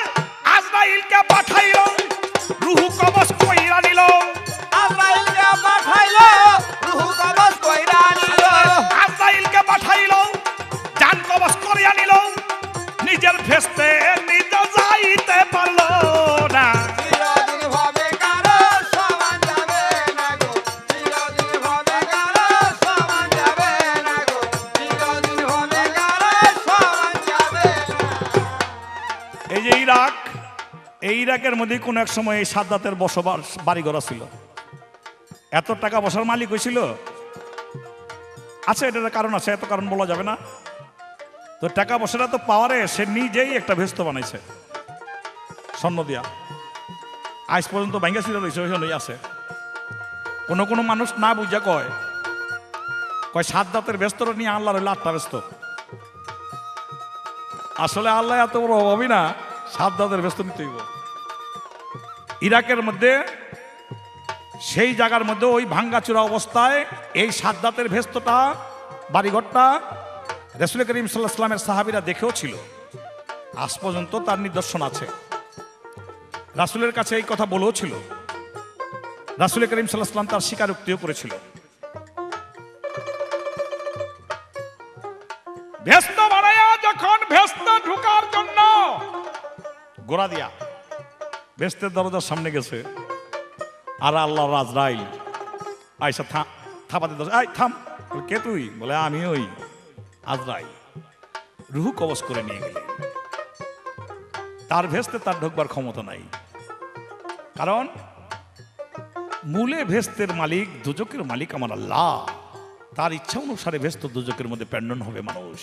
আজরাইলকে পাঠাইল, রুহু কবজ কইরা নিল। আজরাইলকে পাঠাইলো, রূহ কবজ কইরা নিল। আজরাইলকে পাঠাইল, জান কবজ করিয়া নিল। নিজের ভেস্তে নিজে যাইতে পারল না। চিরদিন ভবে কারো সমান যাবে না গো, চিরদিন ভবে কারো সমান যাবে না গো, চিরদিন ভবে কারো সমান যাবে না। এই যে ইরাক, এই ইরাকের মধ্যে কোন এক সময় এই সাদ্দাতের বসবাস বাড়িঘর ছিল। এত টাকা পয়সার মালিক হয়েছিল। আচ্ছা, এটার কারণ আছে, এত কারণ বলা যাবে না। তো টাকা পয়সাটা তো পাওয়ারে সে নিজেই একটা ভেস্ত বানাইছে স্বর্ণ দিয়া। আজ পর্যন্ত ভাঙ্গা ছিল রয়েছে, ওইখানেই আছে। কোনো মানুষ না বুঝা কয় সাদ্দাতের ব্যস্তটা নিয়ে আল্লাহর হইলো 8টা ব্যস্ত। আসলে আল্লাহ এত বড় অভাবই না, সাদ্দাতের ব্যস্ত নিতে হইব। ইরাকের মধ্যে সেই জায়গার মধ্যে ওই ভাঙ্গাচুরা অবস্থায় এই সাদ্দাতের ভেস্তটা, বাড়িঘরটা রাসূল করিম সাল্লাল্লাহু আলাইহি ওয়াসাল্লামের সাহাবীরা দেখেও ছিল। আজ পর্যন্ত তার নিদর্শন আছে। রাসূলের কাছে এই কথা বলেও ছিল। রাসূল করিম সাল্লাল্লাহু আলাইহি ওয়াসাল্লাম তার স্বীকারোক্তিও করেছিল। ভেস্ত বানায়া যখন ভেস্ত ঢুকার জন্য গোড়া দিয়া ভেস্তের দরজার সামনে গেছে, আর আল্লাহ আজরাইল আয়সা থাপাতে দরজা, আই থাম, কে তুই? বলে আমি ওই আজরাইল। রুহু কবজ করে নিয়ে গেলে তার ভেস্তে তার ঢুকবার ক্ষমতা নাই। কারণ মূলে ভেস্তের মালিক, দুজকের মালিক আমার আল্লাহ। তার ইচ্ছা অনুসারে ভেস্ত দুজকের মধ্যে প্রেরণ হবে মানুষ।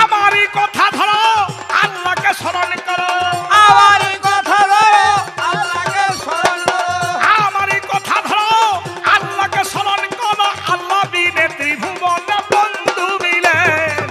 আমারই কথা ধরো, আল্লাহকে স্মরণ করো। আমারই কথা ধরো, আল্লাহকে স্মরণ করো। আমারই কথা ধরো, আল্লাহকে স্মরণ করো। আল্লাহ বিনে ত্রিভুবন বন্ধু মিলে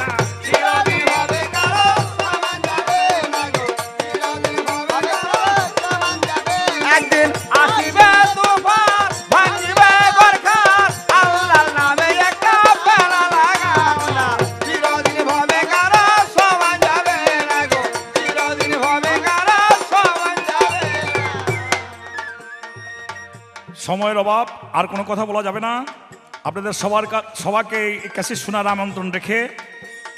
না। চিরদিন ভবে কারো সমান যাবে না গো, চিরদিন ভবে কারো সমান যাবে না। একদিন আসিবে তুফান, ভাঙিবে গরখান, আল্লাহর নামে একটা প্যারা লাগাও না। চিরদিন ভবে কারো সমান যাবে না গো, চিরদিন ভবে কারো সমান যাবে না। সময়ের অভাব, আর কোনো কথা বলা যাবে না। আপনাদের সবাইকে এই ক্যাসেট শোনার আমন্ত্রণ রেখে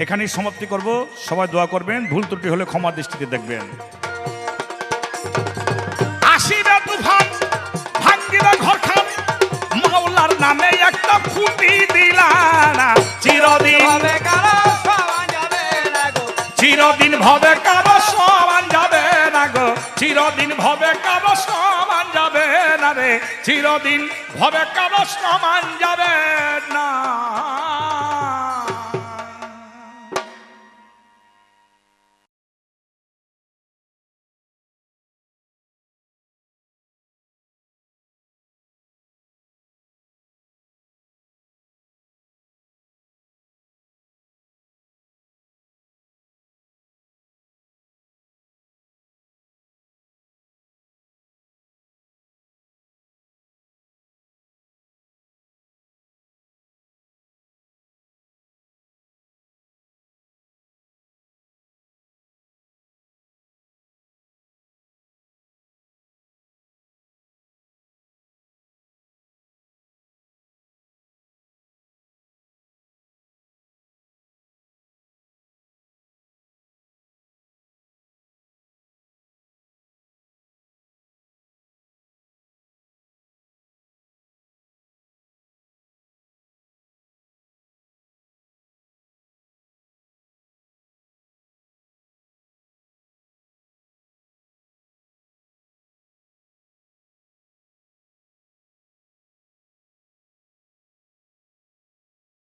এখানেই সমাপ্তি করব। সবাই দোয়া করবেন, ভুল ত্রুটি হলে ক্ষমার দৃষ্টিতে দেখবেন। আসিবে তুফান, ভাঙ্গিবে ঘরখান, মাওলার নামে একটা ফুটি দিলা না। চিরদিন ভবে কারো সমান যাবে না গো, চিরদিন ভবে কারো সমান যাবে না গো, চিরদিন ভবে কারো সমান যাবে না রে। রে চিরদিন ভবে কারো সমান যাবে না